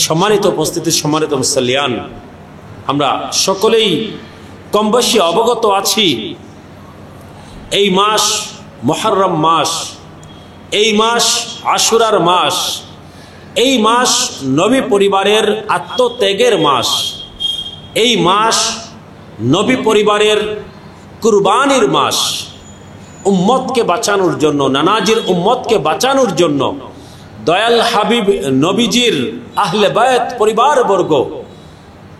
সম্মানিত উপস্থিতি, সম্মানিত মুসল্লিয়ান, আমরা সকলেই কম বেশি অবগত আছি এই মাস মুহররম মাস, এই মাস আশুরার মাস, এই মাস নবী পরিবারের আত্মত্যাগের মাস, এই মাস নবী পরিবারের কুরবানির মাস। উম্মতকে বাঁচানোর জন্য, নানাজির উম্মতকে বাঁচানোর জন্য দয়াল হাবিব নবীজির আহলে বায়ত পরিবারবর্গ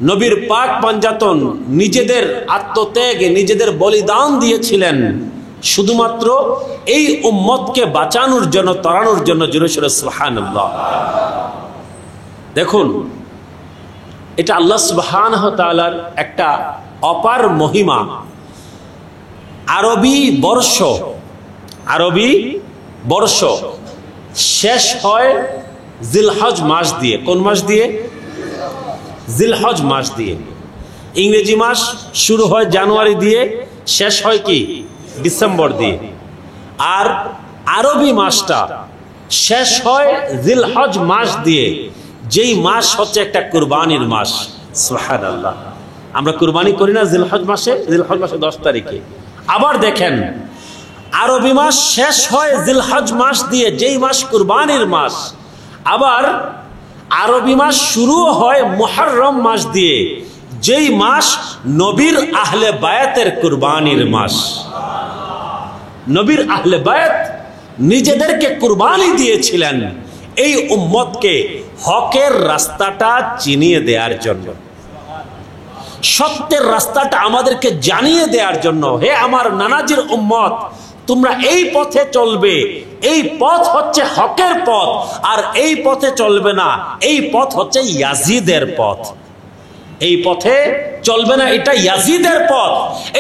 নবীর পাক পাঞ্জাতন নিজেদের আত্মত্যাগ, নিজেদের বলিদান দিয়েছিলেন শুধুমাত্র এই উম্মতকে বাঁচানোর জন্য, তরানোর জন্য। জোরে সোরে সুবহানাল্লাহ। দেখুন, এটা আল্লাহ সুবহানাহু ওয়া তাআলার একটা অপার মহিমা। আরবি বর্ষ শেষ হয় জিলহজ মাস দিয়ে। কোন মাস দিয়ে? জিলহজ মাস দিয়ে। ইংরেজি মাস শুরু হয় জানুয়ারি দিয়ে, শেষ হয় কি ডিসেম্বর দিয়ে। আর আরবি মাসটা শেষ হয় জিলহজ মাস দিয়ে, যেই মাস হচ্ছে একটা কুরবানির মাস। সুবহানাল্লাহ। আমরা কুরবানি করি না জিলহজ মাসে? জিলহজ মাসে 10 তারিখে। আবার দেখেন, আরবি মাস শেষ হয় জিলহজ মাস দিয়ে, যেই মাস কুরবানির মাস। আবার আরবি মাস শুরু হয় মুহররম মাস দিয়ে, যেই মাস নবীর আহলে বায়াতের কুরবানির মাস। নবীর আহলে বায়াত নিজেদেরকে কুরবানি দিয়েছিলেন এই উম্মতকে হকের রাস্তাটা চিনিয়ে দেওয়ার জন্য, সত্যের রাস্তাটা আমাদেরকে জানিয়ে দেওয়ার জন্য। হে আমার নানাজির উম্মত, তোমরা এই পথে চলবে, এই পথ হচ্ছে হকের পথ, আর এই পথে চলবে না, এই পথ হচ্ছে ইয়াজিদের পথ। এই পথে চলবে না, এটা ইয়াজিদের পথ,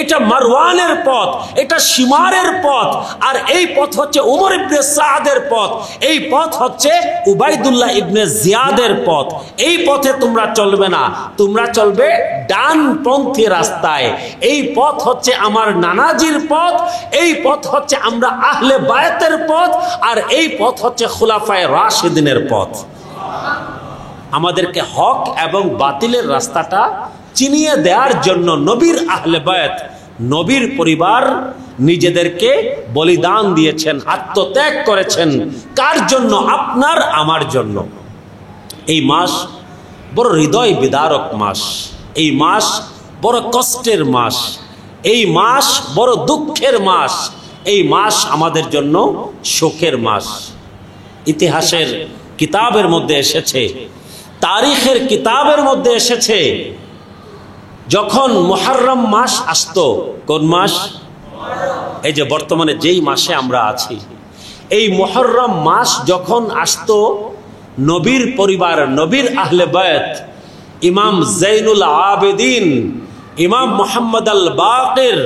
এটা মারওয়ানের পথ, এটা শিমারের পথ, আর এই পথ হচ্ছে উমর ইবনে সাদের পথ, এই পথ হচ্ছে উবাইদুল্লাহ ইবনে জিয়াদের পথ। এই পথে তোমরা চলবে না, তোমরা চলবে ডানপন্থী রাস্তায়। এই পথ হচ্ছে আমার নানাজির পথ, এই পথ হচ্ছে আমরা আহলে বায়াতের পথ, আর এই পথ হচ্ছে খুলাফায়ে রাশিদিনের পথ। আমাদেরকে হক এবং বাতিলের রাস্তাটা চিনিয়ে দেওয়ার জন্য নবীর আহলে বায়াত, নবীর পরিবার নিজেদেরকে বলিদান দিয়েছেন, আত্মত্যাগ করেছেন। কার জন্য? আপনার আমার জন্য। এই মাস বড় হৃদয় বিদারক মাস, এই মাস বড় কষ্টের মাস, এই মাস বড় দুঃখের মাস, এই মাস আমাদের জন্য শোকের মাস। ইতিহাসের কিতাবের মধ্যে এসেছে, তারিখের কিতাবের মধ্যে এসেছে, যখন মুহররম মাস আসতো। কোন মাস? এই যে বর্তমানে যেই মাসে আমরা আছি, এই মুহররম মাস যখন আসতো, নবীর পরিবার, নবীর আহলে বায়াত, ইমাম জৈনুল আবেদিন, ইমাম মুহাম্মদ আল বাকির,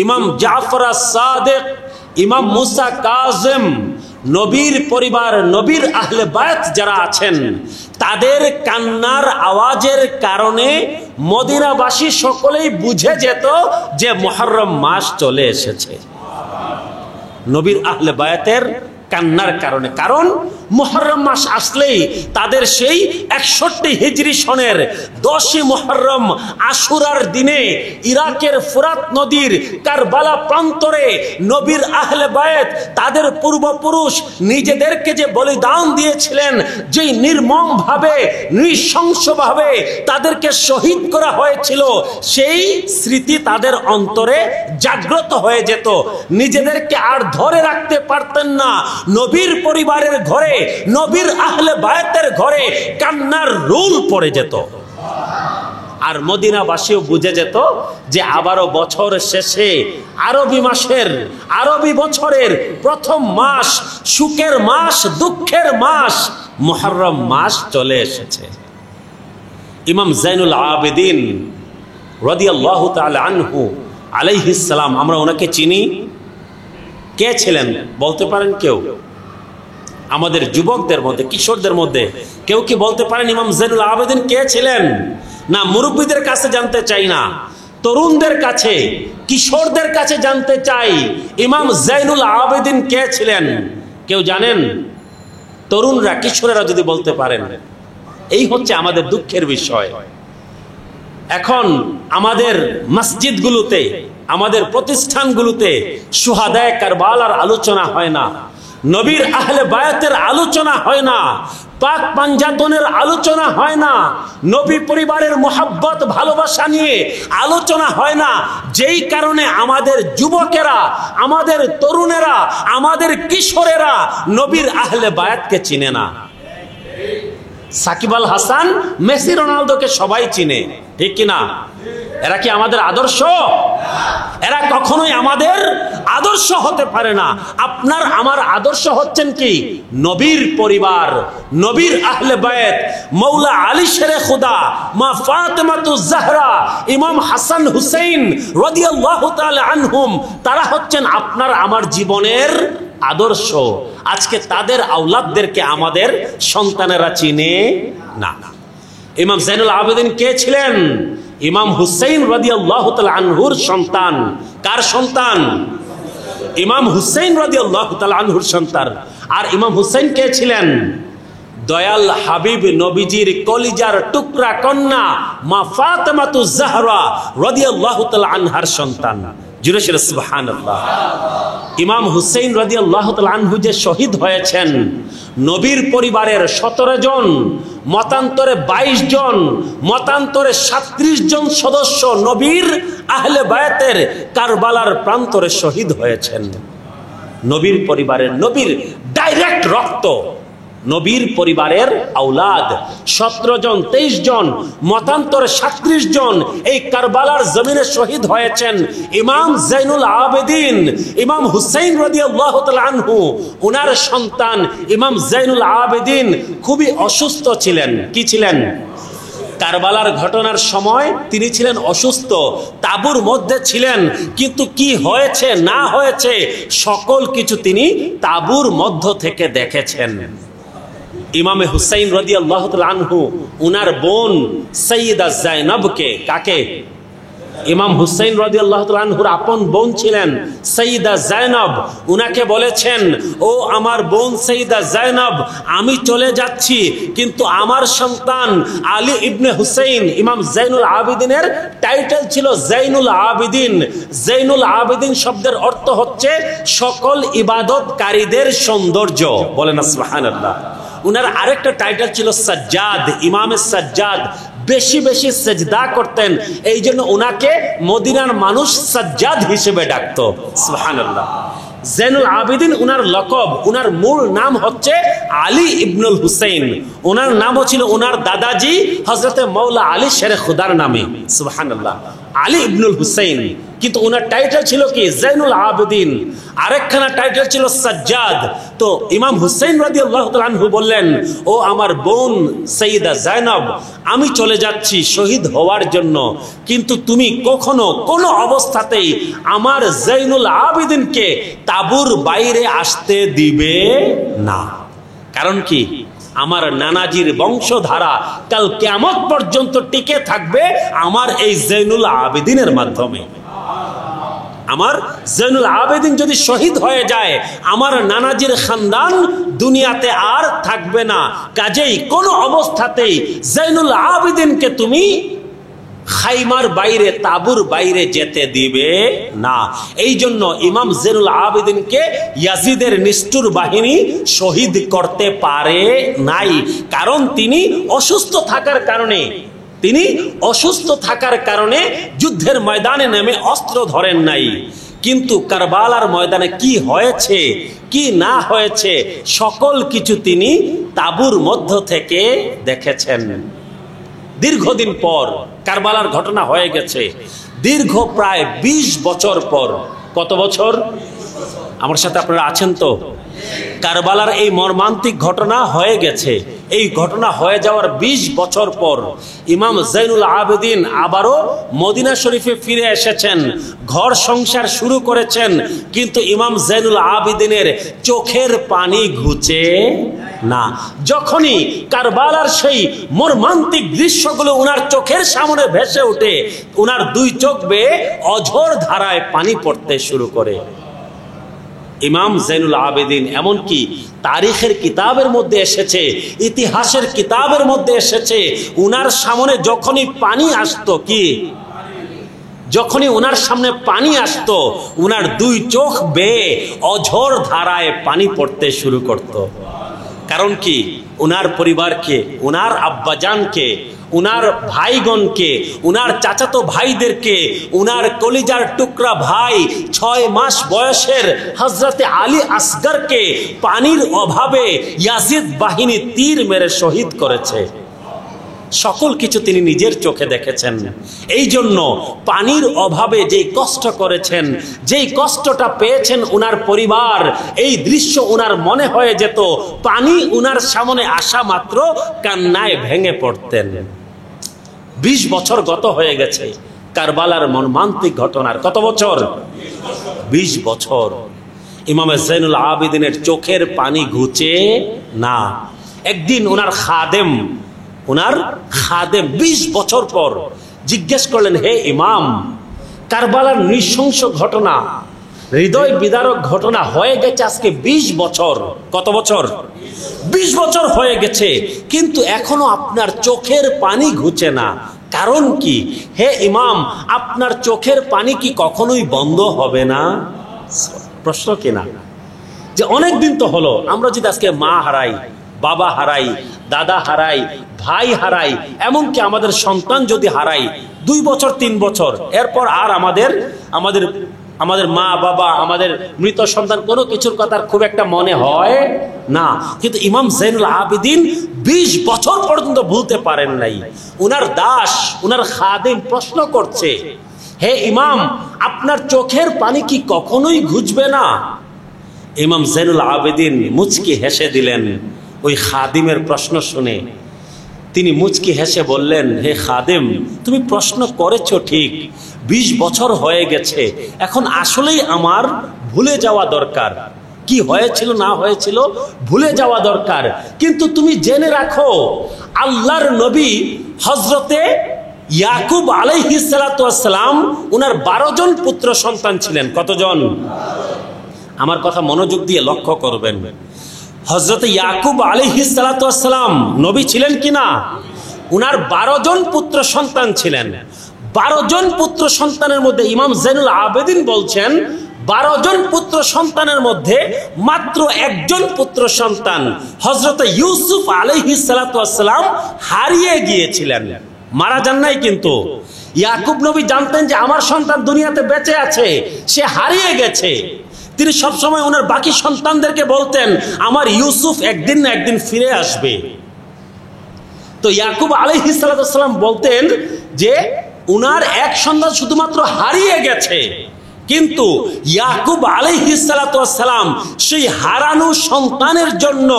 ইমাম জাফর আস-সাদিক, ইমাম মুসা কাজিম, নবীর পরিবার, নবীর আহলে বায়াত যারা আছেন, তাদের কান্নার আওয়াজের কারণে মদিনাবাসী সকলেই বুঝে যেত যে মুহররম মাস চলে এসেছে। নবীর আহলে বায়াতের কান্নার কারণে। কারণ মুহররম মাস আসলেই তাদের সেই 61 হিজরি সনের 10ই মুহররম আশুরার দিনে ইরাকের ফুরাত নদীর কারবালা প্রান্তরে নবীর আহলে বায়াত তাদের পূর্বপুরুষ নিজেদেরকে যে বলিদান দিয়েছিলেন, যেই নির্মমভাবে, নৃশংসভাবে তাদেরকে শহীদ করা হয়েছিল, সেই স্মৃতি তাদের অন্তরে জাগ্রত হয়ে যেত। নিজেদেরকে আর ধরে রাখতে পারতেন না। নবীর পরিবারের ঘরে, নবীর আহলে বায়াতের ঘরে কান্নার রোল পড়ে যেত। আর মদিনাবাসীও বুঝে যেত যে আবারও বছর শেষে আরবি মাসের, আরবি বছরের প্রথম মাস, সুখের মাস, দুঃখের মাস, মুহররম মাস চলে এসেছে। ইমাম জৈনুল আবেদিন রাদিয়াল্লাহু তাআলা আনহু আলাইহিস সালাম, আমরা ওনাকে চিনি। কে ছিলেন বলতে পারেন কেউ? আমাদের যুবকদের মধ্যে, কিশোরদের মধ্যে কেউ কি বলতে পারেন ইমাম জৈনুল আবেদিন কে ছিলেন? না, মুরব্বীদের কাছে জানতে চাই না, তরুণদের কাছে, কিশোরদের কাছে জানতে চাই, ইমাম জৈনুল আবেদিন কে ছিলেন? কেউ জানেন? তরুণরা, কিশোরেরা যদি বলতে পারেন। এই হচ্ছে আমাদের দুঃখের বিষয়। এখন আমাদের মসজিদগুলোতে, আমাদের প্রতিষ্ঠানগুলোতে শুহাদায়ে কারবালার আলোচনা হয় না, নবীর আহলে বায়াতের আলোচনা হয় না, পাক পাঞ্জাতনের আলোচনা হয় না, নবী পরিবারের মোহাব্বত ভালোবাসা নিয়ে আলোচনা হয় না। যেই কারণে আমাদের যুবকেরা, আমাদের তরুণেরা, আমাদের কিশোরেরা নবীর আহলে বায়াতকে চিনে না। সাকিব আল হাসান, মেসি, রোনালদোকে সবাই চিনে, ঠিক কিনা? এরা কি আমাদের আদর্শ? এরা কখনোই আমাদের আদর্শ হতে পারে না। আপনার আমার আদর্শ হচ্ছেন কি? নবীর পরিবার, নবীর আহলে বায়াত, মৌলা আলী শেরে খুদা, মা ফাতেমাতুজ জাহরা, ইমাম হাসান হুসাইন রাদিয়াল্লাহু তাআলা আনহুম। তারা হচ্ছেন আপনার আমার জীবনের আদর্শ। আজকে তাদের আওলাদদেরকে আমাদের সন্তানেরা চিনে না। ইমাম জাইনুল আবেদিন কে ছিলেন? ইমাম হুসাইন রাদিয়াল্লাহু তাআলা আনহুর সন্তান। কার সন্তান? ইমাম হুসাইন রাদিয়াল্লাহু তাআলা আনহুর সন্তান। আর ইমাম হুসাইন কে ছিলেন? দয়াল হাবিব নবীজির কলিজার টুকরা কন্যা মা ফাতেমাতুজ জাহরা রাদিয়াল্লাহু তাআলা আনহার সন্তান। জুড়ে শিরে সুবহানাল্লাহ। ইমাম হুসাইন রাদিয়াল্লাহু তাআলা আনহু যে শহীদ হয়েছেন, নবীর পরিবারের 17 জন, মতান্তরে 22 জন, মতান্তরে 37 জন সদস্য নবীর আহলে বায়াতের কারবালার প্রান্তরে শহীদ হয়েছেন। নবীর পরিবারের, নবীর ডাইরেক্ট রক্ত, নবীর পরিবারের আওলাদ 17 জন, 23 জন, মতান্তরে 37 জন এই কারবালার জমিনে শহীদ হয়েছেন। ইমাম জাইনুল আবেদিন, ইমাম হুসাইন রাদিয়াল্লাহু তাআলা আনহু, ওনার সন্তান ইমাম জাইনুল আবেদিন খুবই অসুস্থ ছিলেন। কি ছিলেন? কারবালার ঘটনার সময় তিনি ছিলেন অসুস্থ, তাঁবুর মধ্যে ছিলেন, কিন্তু কি হয়েছে না হয়েছে সকল কিছু তিনি তাঁবুর মধ্য থেকে দেখেছেন। ইমামে হুসাইন রাদিয়াল্লাহু তাআলা আনহু উনার বোন সাইয়্যিদা যায়নবকে, কাকে? ইমাম হুসাইন রাদিয়াল্লাহু তাআলা আনহুর আপন বোন ছিলেন সাইয়্যিদা যায়নব। উনাকে বলেছেন, ও আমার বোন সাইয়্যিদা যায়নব, আমি চলে যাচ্ছি, কিন্তু আমার সন্তান আলী ইবনে হুসাইন, ইমাম জাইনুল আবেদিনের টাইটেল ছিল জাইনুল আবেদিন। জাইনুল আবেদিন শব্দের অর্থ হচ্ছে সকল ইবাদতকারীদের সৌন্দর্য। বলেন সুবহানাল্লাহ। উনার আরেকটা টাইটেল ছিল সাজ্জাদ, ইমামে সাজ্জাদ। বেশি বেশি সেজদা করতেন, এই জন্য উনাকে মদিনার মানুষ সাজ্জাদ হিসেবে ডাকতো। সুবহানাল্লাহ। জাইনুল আবেদিন উনার লকব, উনার মূল নাম হচ্ছে আলী ইবনুল হুসাইন। উনার নামও ছিল উনার দাদাজি হযরতে মাওলা আলী শেরে খুদার নামে। সুবহানাল্লাহ। আলী ইবনুল হুসাইন, কিন্তু উনার টাইটেল ছিল কি? জাইনুল আবেদিন। আরেকখানা টাইটেল ছিল সাজ্জাদ। তো ইমাম হুসাইন রাদিয়াল্লাহু তাআলা আনহু বললেন, ও আমার বোন সাইয়্যিদা যায়নব, আমি চলে যাচ্ছি শহীদ হওয়ার জন্য, কিন্তু তুমি কখনো কোনো অবস্থাতেই আমার জাইনুল আবেদিনকে তাঁবুর বাইরে আসতে দিবে না। কারণ কি? আমার নানাজির বংশধারা কাল কিয়ামত পর্যন্ত টিকে থাকবে আমার এই জাইনুল আবেদিনের মাধ্যমে। আমার জাইনুল আবেদিন যদি শহীদ হয়ে যায়, আমার নানাজির খানদান দুনিয়াতে আর থাকবে না। কাজেই কোনো অবস্থাতেই জাইনুল আবেদিনকে তুমি খাইমার বাইরে, তাঁবুর বাইরে যেতে দিবে না। এই জন্য ইমাম জাইনুল আবেদিনকে ইয়াজিদের নিষ্ঠুর বাহিনী শহীদ করতে পারে নাই। কারণ তিনি অসুস্থ থাকার কারণে, তিনি অসুস্থ থাকার কারণে যুদ্ধের ময়দানে নেমে অস্ত্র ধরেন নাই। কিন্তু কারবালার ময়দানে কি হয়েছে কি না হয়েছে সকল কিছু তিনি তাঁবুর মধ্য থেকে দেখেছেন। দীর্ঘদিন পর কারবালার ঘটনা হয়ে গেছে, দীর্ঘ প্রায় 20 বছর পর। কত বছর? আমার সাথে আপনারা আছেন তো? কারবালার এই মর্মান্তিক ঘটনা হয়ে গেছে। এই ঘটনা হয়ে যাওয়ার 20 বছর পর ইমাম জাইনুল আবেদিন আবারও মদিনা শরীফে ফিরে এসেছেন, ঘর সংসার শুরু করেছেন, কিন্তু ইমাম জাইনুল আবেদিনের চোখের পানি ঘুচে না। যখনই কারবালার সেই মর্মান্তিক দৃশ্যগুলো উনার চোখের সামনে ভেসে ওঠে, উনার দুই চোখ বেয়ে অঝোর ধারায় পানি পড়তে শুরু করে। ইমাম জাইনুল আবেদিন, এমনকি তারিখের কিতাবের মধ্যে এসেছে, ইতিহাসের কিতাবের মধ্যে এসেছে, উনার সামনে যখনই পানি আসতো, কি যখনই উনার সামনে পানি আসতো, উনার দুই চোখ বেয়ে অঝোর ধারায় পানি পড়তে শুরু করত। কারণ কি, উনার পরিবারকে, উনার আব্বাজানকে, উনার ভাইগণকে, উনার চাচাতো ভাইদেরকে, উনার কলিজার টুকরা ভাই 6 মাস বয়সের হযরতে আলী আসগরকে পানির অভাবে ইয়াজিদ বাহিনী তীর মেরে শহীদ করেছে। সকল কিছু তিনি নিজের চোখে দেখেছেন। এই জন্য পানির অভাবে যেই কষ্ট করেছেন, যেই কষ্টটা পেয়েছেন উনার পরিবার, এই দৃশ্য উনার মনে হয়ে যেত, পানি উনার সামনে আসা মাত্র কান্নায় ভেঙে পড়তেন। 20 বছর গত হয়ে গেছে কারবালার মর্মান্তিক ঘটনার। কত বছর? 20 বছর। ইমাম জাইনুল আবেদিনের চোখের পানি ঘুচে না। একদিন উনার খাদেম 20 বছর পর জিজ্ঞেস করলেন, হে ইমাম, কারবালার নৃশংস ঘটনা, হৃদয় বিদারক ঘটনা হয়ে গেছে আজকে 20 বছর। কত বছর? 20 বছর হয়ে গেছে, কিন্তু এখনো আপনার চোখের পানি ঘুচে না। কারণ কি? হে ইমাম, আপনার চোখের পানি কি কখনোই বন্ধ হবে না? প্রশ্ন কিনা, যে অনেক দিন তো হলো, আমরা যদি আজকে মা হারাই, বাবা হারাই, দাদা হারাই, ভাই হারাই, এমনকি আমাদের সন্তান যদি হারাই 2 বছর 3 বছর, এরপর আর আমাদের মা বাবা, আমাদের মৃত সন্তান কোনো কিছুর কথা খুব একটা মনে হয় না। কিন্তু ইমাম জাইনুল আবেদিন 20 বছর পর্যন্ত ভুলতে পারেন নাই। উনার দাস, উনার খাদেম প্রশ্ন করছে, হে ইমাম, আপনার চোখের পানি কি কখনোই ঘুচবে না? ইমাম জাইনুল আবেদিন মুচকি হেসে দিলেন। ওই খাদিমের প্রশ্ন শুনে তিনি মুচকি হেসে বললেন, হে খাদেম, তুমি প্রশ্ন করেছো ঠিক, 20 বছর হয়ে গেছে, এখন আসলেই আমার ভুলে যাওয়া দরকার। কি হয়েছিল না হয়েছিল ভুলে যাওয়া দরকার। কিন্তু তুমি জেনে রাখো, আল্লাহর নবী হযরতে ইয়াকুব আলাইহিস সালাতু ওয়াস সালাম, উনার 12 জন পুত্র সন্তান ছিলেন। কতজন? আমার কথা মনোযোগ দিয়ে লক্ষ্য করবেন। হযরতে ইয়াকুব আলাইহিস সালাতু ওয়াস সালাম নবী ছিলেন কিনা? উনার 12 জন পুত্র সন্তান ছিলেন। 12 জন পুত্র সন্তানের মধ্যে ইমাম জাইনুল আবেদিন বলছেন, 12 জন পুত্র সন্তানের মধ্যে মাত্র একজন পুত্র সন্তান হযরতে ইউসুফ আলাইহিস সালাতু ওয়াস সালাম হারিয়ে গিয়েছিলেন, মারা যান নাই। কিন্তু ইয়াকুব নবী জানতেন যে আমার সন্তান দুনিয়াতে বেঁচে আছে, সে হারিয়ে গেছে। তিনি সবসময় ওনার বাকি সন্তানদেরকে বলতেন, আমার ইউসুফ একদিন না একদিন ফিরে আসবে। তো ইয়াকুব আলাইহিস সালাতু ওয়াস সালাম বলতেন যে উনার এক সন্তান শুধুমাত্র হারিয়ে গেছে, কিন্তু ইয়াকুব আলাইহিস সালাতু ওয়াস সালাম সেই হারানো সন্তানের জন্য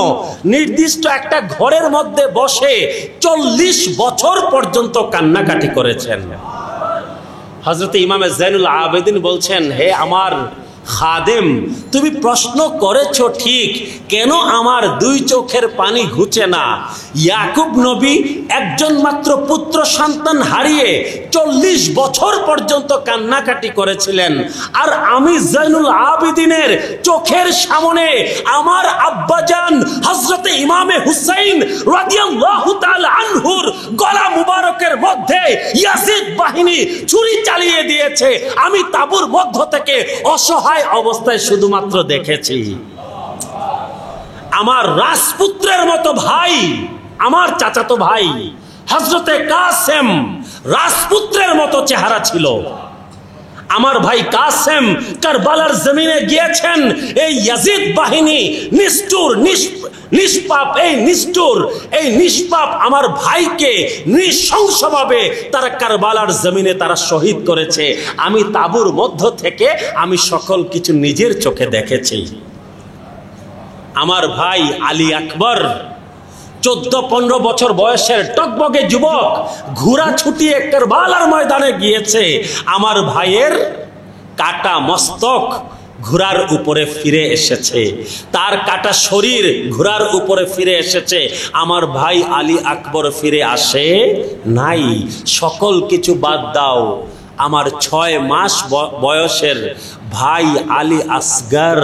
নির্দিষ্ট একটা ঘরের মধ্যে বসে 40 বছর পর্যন্ত কান্নাকাটি করেছেন। হযরত ইমাম জাইনুল আবেদিন বলছেন, হে আমার খাদেম, তুমি প্রশ্ন করেছো ঠিক, কেন আমার 2 চোখের পানি ঘুচে না? ইয়াকুব নবী একজন মাত্র পুত্র সন্তান হারিয়ে 40 বছর পর্যন্ত কান্নাকাটি করেছিলেন, আর আমি জাইনুল আবেদিনের চোখের সামনে আমার আব্বাজান হযরতে ইমামে হুসাইন রাদিয়াল্লাহু তাআলা আনহুর গলা মুবারকের মধ্যে ইয়াজিদ বাহিনী ছুরি চালিয়ে দিয়েছে, আমি তাঁবুর মধ্য থেকে অসহায় অবস্থায় শুধুমাত্র দেখেছি। আমার রাজপুত্রের মতো ভাই, আমার চাচাতো ভাই হযরতে কাসেম রাজপুত্রের মতো চেহারা ছিল। আমার ভাই কাসেম কারবালার জমিনে গিয়েছেন, এই ইয়াজিদ বাহিনী নিষ্ঠুর নিষ্পাপ, এই নিষ্পাপ আমার ভাইকে নৃশংসভাবে তারা কারবালার জমিনে তারা শহীদ করেছে। আমি তাঁবুর মধ্য থেকে আমি সকল কিছু নিজের চোখে দেখেছি। আমার ভাই আলী আকবর 14-15 বছর বয়সের টকবগে যুবক ঘোড়া ছুটিয়ে কারবালার ময়দানে গিয়েছে। আমার ভাইয়ের কাটা মস্তক ঘোড়ার উপরে ফিরে এসেছে, তার কাটা শরীর ঘোড়ার উপরে ফিরে এসেছে। আমার ভাই আলী আকবর ফিরে আসে নাই। সকল কিছু বাদ দাও, আমার 6 মাস বয়সের ভাই আলী আসগর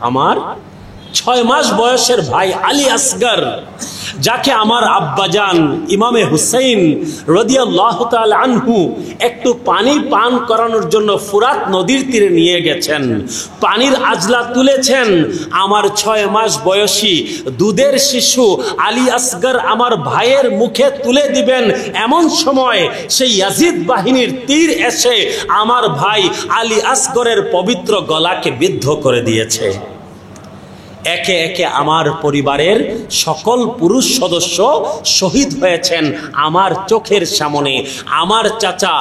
আমার 6 মাস বয়সের ভাই আলী আসগর, যাকে আমার আব্বাজান ইমামে হুসাইন রাদিয়াল্লাহু তাআলা আনহু একটু পানি পান করানোর জন্য ফুরাত নদীর তীরে নিয়ে গেছেন, পানির আজলা তুলেছেন। আমার 6 মাস বয়সী দুধের শিশু আলী আসগর আমার ভাইয়ের মুখে তুলে দিবেন, এমন সময় সেই ইয়াজিদ বাহিনীর তীর এসে আমার ভাই আলী আসগরের পবিত্র গলাকে বিদ্ধ করে দিয়েছে। একে একে আমার পরিবারের সকল পুরুষ সদস্য শহীদ হয়েছেন আমার চোখের সামনে। আমার চাচা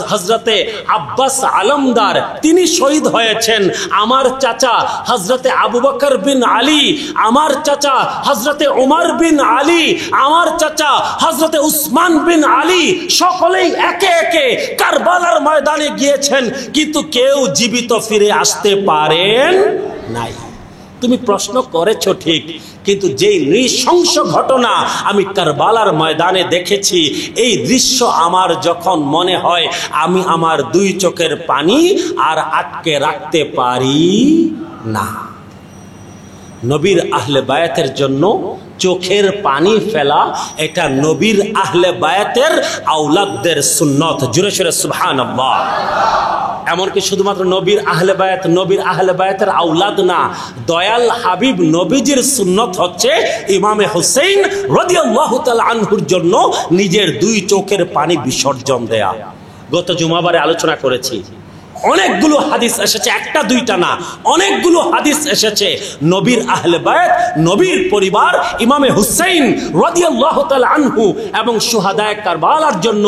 হযরতে আব্বাস আলমদার তিনি শহীদ হয়েছেন। আমার চাচা হযরতে আবু বকর বিন আলী, আমার চাচা হযরতে উমর বিন আলী, আমার চাচা হযরতে উসমান বিন আলী, সকলেই একে একে কারবালার ময়দানে গিয়েছেন, কিন্তু কেউ জীবিত ফিরে আসতে পারেন নাই। তুমি প্রশ্ন করেছো ঠিক, কিন্তু যেই নৃশংস ঘটনা আমি কারবালার ময়দানে দেখেছি, এই দৃশ্য আমার যখন মনে হয়, আমি আমার 2 চোখের পানি আর আটকে রাখতে পারি না। নবীর আহলে বায়াতের জন্য চোখের পানি ফেলা এটা নবীর আহলে বায়াতের আওলাদদের সুন্নত। জোরে সোরে সুবহানাল্লাহ। এমনকি শুধুমাত্র নবীর আহলে বায়াতের আওলাদ না, দয়াল হাবিব নবীজির সুন্নত হচ্ছে ইমামে হুসাইন রাদিয়াল্লাহু তাআলা আনহুর জন্য নিজের 2 চোখের পানি বিসর্জন দেয়া। গত জুমাবারে আলোচনা করেছি, অনেকগুলো হাদিস এসেছে, একটা দুইটা না, অনেকগুলো হাদিস এসেছে নবীর আহলে বায়াত, নবীর পরিবার ইমামে হুসাইন রাদিয়াল্লাহু তাআলা আনহু এবং শুহাদায়ে কারবালার জন্য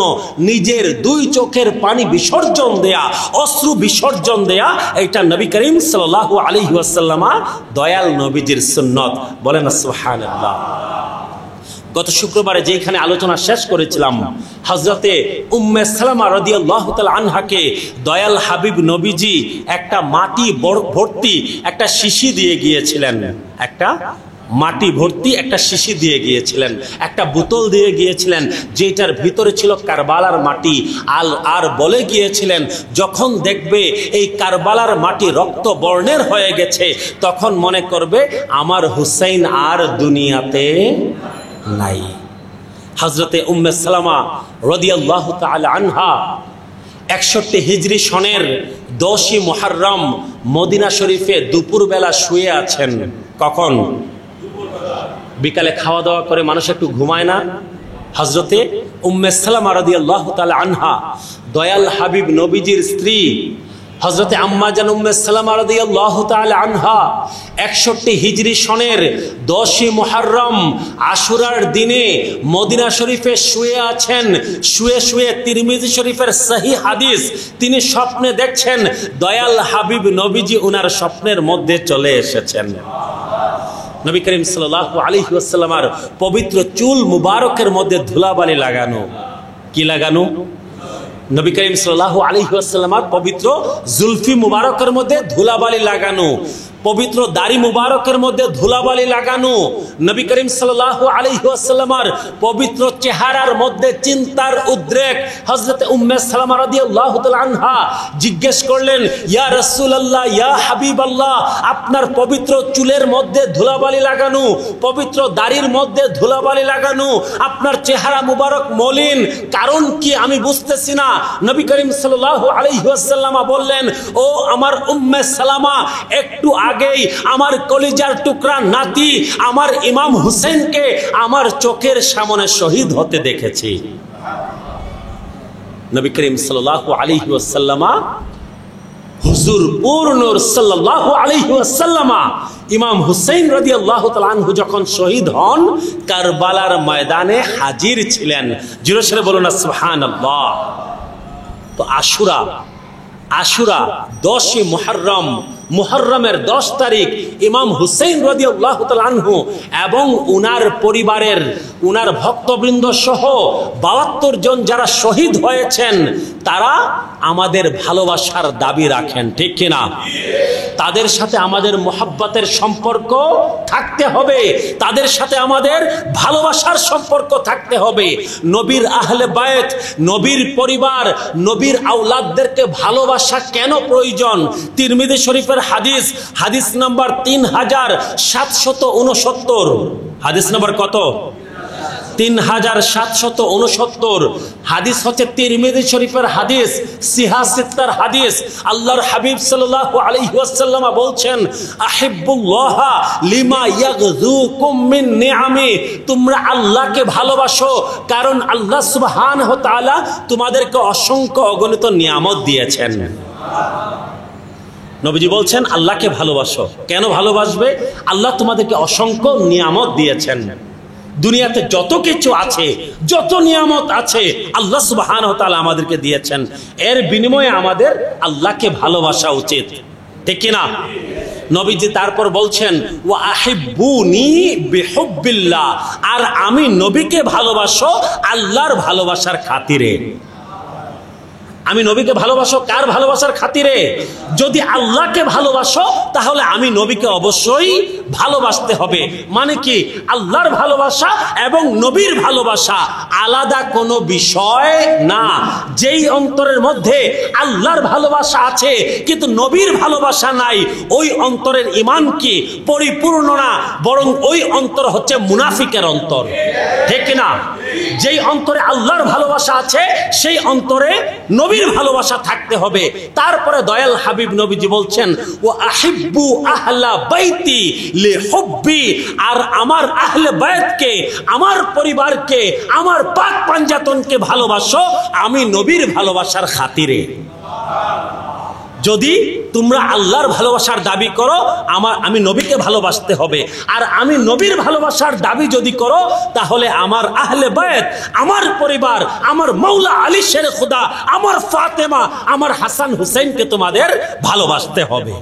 নিজের 2 চোখের পানি বিসর্জন দেয়া, অশ্রু বিসর্জন দেয়া, এটা নবী করিম সাল্লাল্লাহু আলাইহি ওয়াসাল্লাম দয়াল নবীজির সুন্নত। বলেন সুবহানাল্লাহ। গত শুক্রবারে যেখানে আলোচনা শেষ করেছিলাম, হযরতে উম্মে সালামা রাদিয়াল্লাহু তাআলা আনহাকে দয়াল হাবিব নবীজি একটা মাটি ভর্তি একটা শিশি দিয়ে গিয়েছিলেন, একটা মাটি ভর্তি একটা শিশি দিয়ে গিয়েছিলেন, একটা বোতল দিয়ে গিয়েছিলেন, যেটার ভিতরে ছিল কারবালার মাটি। আর বলে গিয়েছিলেন, যখন দেখবে এই কারবালার মাটি রক্ত বর্ণের হয়ে গেছে, তখন মনে করবে আমার হুসাইন আর দুনিয়াতে নাই। হযরতে উম্মে সালামা রাদিয়াল্লাহু তাআলা আনহা 61 হিজরি সনের 10ই মুহররম মদিনা শরীফে দুপুরবেলা শুয়ে আছেন। কখন? বিকালে খাওয়া দাওয়া করে মানুষ একটু ঘুমায় না? হযরতে উম্মে সালামা রাদিয়াল্লাহু তাআলা আনহা দয়াল হাবিব নবীজির স্ত্রী হযরতে আম্মা জান উম্মে সালামা রাদিয়াল্লাহু তাআলা আনহা 61 হিজরি সনের 10ই মুহররম আশুরার দিনে মদিনা শরীফে শুয়ে আছেন। শুয়ে শুয়ে তিরমিজি শরীফের সহিহ হাদিস, তিনি স্বপ্নে দেখছেন দয়াল হাবিব নবীজি ওনার স্বপ্নের মধ্যে চলে এসেছেন। নবী করিম সাল্লাল্লাহু আলাইহি ওয়াসাল্লামের পবিত্র চুল মুবারকের মধ্যে ধুলাবালি লাগানো। কি লাগানো? নবী করিম সাল্লাল্লাহু আলাইহি ওয়াসাল্লামের পবিত্র জুলফি মুবারকের মধ্যে ধুলাবালি লাগানো, পবিত্র দাড়ি মুবারকের মধ্যে ধুলাবালি লাগানো। নবী করিম সাল্লাল্লাহু আলাইহি ওয়াসাল্লামের পবিত্র চেহারার মধ্যে চিন্তার উদ্রেক। হযরতে উম্মে সালামা রাদিয়াল্লাহু তাআলা আনহা জিজ্ঞেস করলেন, ইয়া রাসূলুল্লাহ, ইয়া হাবিবাল্লাহ, আপনার পবিত্র চুলের মধ্যে ধুলাবালি লাগানো, পবিত্র দাড়ির মধ্যে ধুলাবালি লাগানো, আপনার চেহারা মুবারক মলিন, কারণ কি আমি বুঝতেছি না। নবী করিম সাল্লাল্লাহু আলাইহি ওয়াসাল্লাম বললেন, ও আমার উম্মে সালামা, একটু আগেই আমার কলিজার টুকরা নাতি আমার ইমাম হুসেনকে আমার চোখের সামনে শহীদ হতে দেখেছি। নবী করিম সাল্লাল্লাহু আলাইহি ওয়াসাল্লাম হুজুর পূর্ণর সাল্লাল্লাহু আলাইহি ওয়াসাল্লাম ইমাম হুসাইন রাদিয়াল্লাহু তাআলা আনহু যখন শহীদ হন, কারবালার ময়দানে হাজির ছিলেন। জোরে সোরে বলুন না সুবহানাল্লাহ। তো আশুরা 10ই মুহররম, মুহররমের 10 তারিখ ইমাম হুসাইন রাদিয়াল্লাহু তাআলা আনহু এবং উনার পরিবারের, উনার ভক্তবৃন্দ সহ 72 জন যারা শহীদ হয়েছেন, তারা আমাদের ভালোবাসার দাবি রাখেন, ঠিক কিনা? তাদের সাথে আমাদের মোহাব্বতের সম্পর্ক থাকতে হবে, তাদের সাথে আমাদের ভালোবাসার সম্পর্ক থাকতে হবে। নবীর আহলে বায়ত, নবীর পরিবার, নবীর আওলাদদেরকে ভালোবাসা কেন প্রয়োজন? তিরমিজি শরীফের হাদিস, হাদিস নাম্বার 3769। হাদিস নাম্বার কত? 3769 হাদিস হচ্ছে তিরমিজি শরীফের হাদিস, সিহা সিত্তার হাদিস। আল্লাহর হাবিব সাল্লাল্লাহু আলাইহি ওয়াসাল্লাম বলছেন, আহিব্বুল্লাহ লিমা ইয়াগযুকুম মিন নিআমি, তোমরা আল্লাহকে ভালোবাসো কারণ আল্লাহ সুবহানাহু ওয়া তাআলা তোমাদেরকে অসংখ্য অগণিত নিয়ামত দিয়েছেন। নবীজি বলছেন আল্লাহকে ভালোবাসো। কেন ভালোবাসবে? আল্লাহ তোমাদেরকে অসংখ্য নিয়ামত দিয়েছেন। দুনিয়াতে যত কিছু আছে, যত নিয়ামত আছে, আল্লাহ সুবহানাহু ওয়া তাআলা আমাদেরকে দিয়েছেন। এর বিনিময়ে আমাদের আল্লাহকে ভালোবাসা উচিত, ঠিক কি না? নবীজি তারপর বলছেন, ওয়া আহিব্বুনি বিহুব্বিল্লাহ, আর আমি নবীকে ভালোবাসো আল্লাহর ভালোবাসার খাতিরে। আমি নবীকে ভালোবাসো কার ভালোবাসার খাতিরে? যদি আল্লাহকে ভালোবাসো তাহলে আমি নবীকে অবশ্যই ভালোবাসতে হবে। মানে কি? আল্লাহর ভালোবাসা এবং নবীর ভালোবাসা আলাদা কোনো বিষয় না। যেই অন্তরের মধ্যে আল্লাহর ভালোবাসা আছে কিন্তু নবীর ভালোবাসা নাই, ওই অন্তরের ঈমান কি পরিপূর্ণ না, বরং ওই অন্তর হচ্ছে মুনাফিকের অন্তর, ঠিক না? যেই অন্তরে আল্লাহর ভালোবাসা আছে সেই অন্তরে নবীর ভালোবাসা থাকতে হবে। তারপরে দয়াল হাবিব নবীজি বলছেন, ওয়া আহিব্বু আহলা বাইতি লিহুব্বি, আর আমার আহলে বায়তকে, আমার পরিবারকে, আমার পাক পাঞ্জাতনকে ভালোবাসো আমি নবীর ভালোবাসার খাতিরে। যদি তোমরা আল্লাহর ভালোবাসার দাবি করো, আমি নবীকে ভালোবাসতে হবে। আর আমি নবীর ভালোবাসার দাবি যদি করো তাহলে আমার আহলে বায়ত, আমার পরিবার, আমার মাওলা আলী শের খুদা, আমার ফাতেমা, আমার হাসান হুসাইনকে তোমাদের ভালোবাসতে হবে।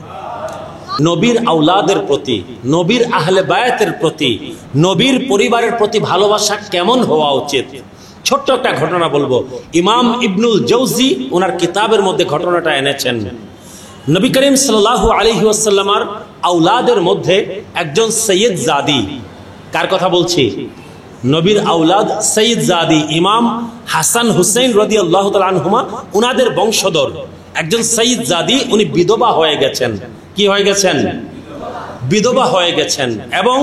নবীর আওলাদের প্রতি, নবীর আহলে বায়তের প্রতি, নবীর পরিবারের প্রতি ভালোবাসা কেমন হওয়া উচিত? ছোট্ট একটা ঘটনা বলবো। ইমাম ইবনুল জৌজি ওনার কিতাবের মধ্যে ঘটনাটা এনেছেন। নবী করিম সাল্লাল্লাহু আলাইহি ওয়াসাল্লামের আওলাদের মধ্যে একজন সৈয়দ জাদি, কার কথা বলছি? নবীর আওলাদ সৈয়দ জাদি, ইমাম হাসান হুসাইন রাদিয়াল্লাহু তাআলা আনহুমা, উনাদের বংশধর একজন সৈয়দ জাদি। উনি বিধবা হয়ে গেছেন। কি হয়ে গেছেন? বিধবা হয়ে গেছেন। এবং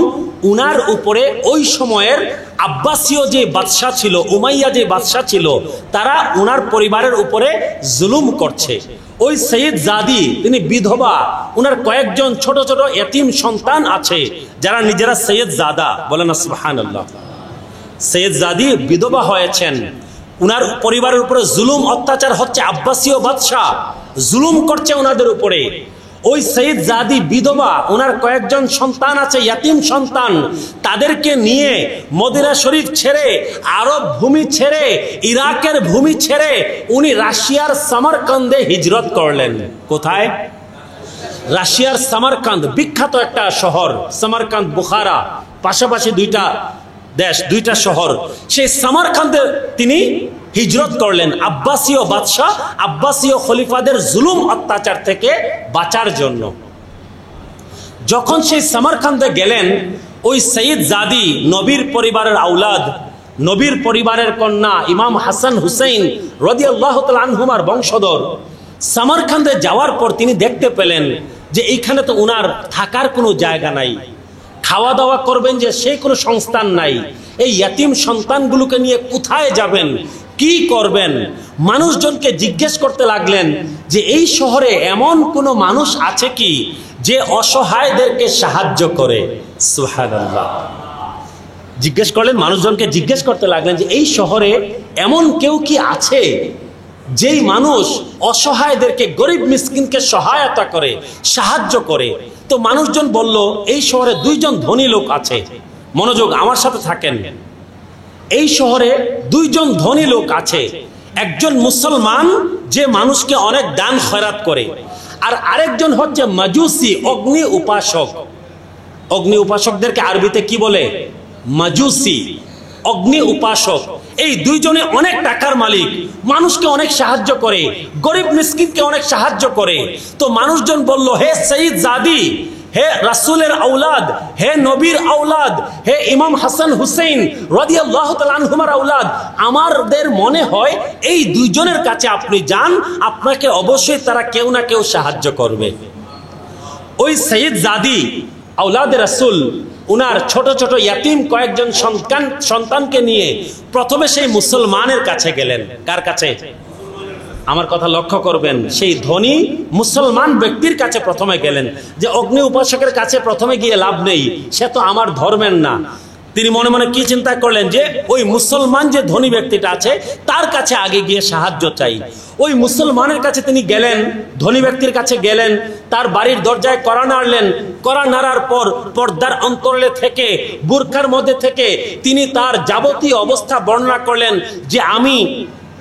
উনার উপরে ওই সময়ের আব্বাসীয় যে বাদশা ছিল, উমাইয়া যে বাদশা ছিল, তারা উনার পরিবারের উপরে জুলুম করছে। ওই সৈয়দ জাদি তিনি বিধবা, উনার কয়েকজন ছোট ছোট এতিম সন্তান আছে যারা নিজেরা সৈয়দ জাদা, বলেন না সুবহানাল্লাহ। সৈয়দ জাদি বিধবা হয়েছেন, উনার পরিবারের উপরে জুলুম অত্যাচার হচ্ছে, আব্বাসীয় বাদশা জুলুম করছে ওনাদের উপরে। ওই সৈয়দ জাদি বিধবা, ওনার কয়েকজন সন্তান আছে ইয়াতিম সন্তান, তাদেরকে নিয়ে মদিনা শরীফ ছেড়ে, আরব ভূমি ছেড়ে, ইরাকের ভূমি ছেড়ে উনি রাশিয়ার সামারকান্দে হিজরত করলেন। কোথায়? রাশিয়ার সামারকান্দ, বিখ্যাত একটা শহর সামারকান্দ, বুখারা, পাশাপাশি দুইটা দেশ, দুইটা শহর। সেই সামারকান্দে তিনি হিজরত করলেন আব্বাসীয় বাদশাহ, আব্বাসীয় খলিফাদের জুলুম অত্যাচার থেকে বাঁচার জন্য। যখন সেই সামারকান্দে গেলেন, ওই সৈয়দ জাদি নবীর পরিবারের আওলাদ, নবীর পরিবারের কন্যা ইমাম হাসান হুসাইন রাদিয়াল্লাহু তাআলা আনহুমার বংশধর, সামারকান্দে যাওয়ার পর তিনি দেখতে পেলেন যে এইখানে তো উনার থাকার কোনো জায়গা নাই, খাওয়া দাওয়া করবেন যে সেই কোনো সংস্থান নাই। এই ইয়াতিম সন্তানগুলোকে নিয়ে কোথায় যাবেন, কি করবেন? মানুষজনকে জিজ্ঞেস করতে লাগলেন যে এই শহরে এমন কোনো মানুষ আছে কি যে অসহায়দেরকে সাহায্য করে? সুবহানাল্লাহ। জিজ্ঞেস করলেন, মানুষজনকে জিজ্ঞেস করতে লাগলেন যে এই শহরে এমন কেউ কি আছে যেই মানুষ অসহায়দেরকে, গরিব মিসকিনকে সহায়তা করে, সাহায্য করে? তো মানুষজন বলল, এই শহরে দুইজন ধনী লোক আছে। মনোযোগ, আমার সাথে থাকেন। এই শহরে দুইজন ধনী লোক আছে, একজন মুসলমান যে মানুষকে অনেক দান খয়রাত করে, আর আরেকজন হচ্ছে মাজুসি, অগ্নি উপাসক। অগ্নি উপাসকদেরকে আরবিতে কি বলে? মাজুসি। অগ্নি উপাসক, এই দুইজনে অনেক টাকার মালিক, মানুষকে অনেক সাহায্য করে, গরিব মিসকিনকে অনেক সাহায্য করে। তো মানুষজন বলল, হে সঈদ জাদি, হে রাসূলের আওলাদ, হে নবীর আওলাদ, হে ইমাম হাসান হুসেইন রাদিয়াল্লাহু তাআলা আনহুমার আওলাদ, আমাদের মনে হয় এই দুইজনের কাছে আপনি যান, আপনাকে অবশ্যই তারা কেউ না কেউ সাহায্য করবে। ওই সঈদ জাদি আওলাদে রাসূল উনার ছোট ছোট ইয়াতিম কয়েকজন সন্তানকে নিয়ে প্রথমে সেই মুসলমানের কাছে গেলেন। কার কাছে? আমার কথা লক্ষ্য করবেন, সেই ধনী মুসলমান ব্যক্তির কাছে প্রথমে গেলেন। যে অগ্নি উপাসকের কাছে প্রথমে গিয়ে লাভ নেই, সে তো আমার ধর্মের না। তিনি মনে মনে কি চিন্তা করলেন, যে ওই মুসলমান যে ধনী ব্যক্তিটা আছে তার কাছে আগে গিয়ে সাহায্য চাই। ওই মুসলমানের কাছে তিনি গেলেন, ধনী ব্যক্তির কাছে গেলেন, তার বাড়ির দরজায় কড়া নাড়লেন। কড়া নাড়ার পর পর্দার অন্তরালে থেকে, বুরখার মধ্যে থেকে তিনি তার যাবতীয় অবস্থা বর্ণনা করলেন, যে আমি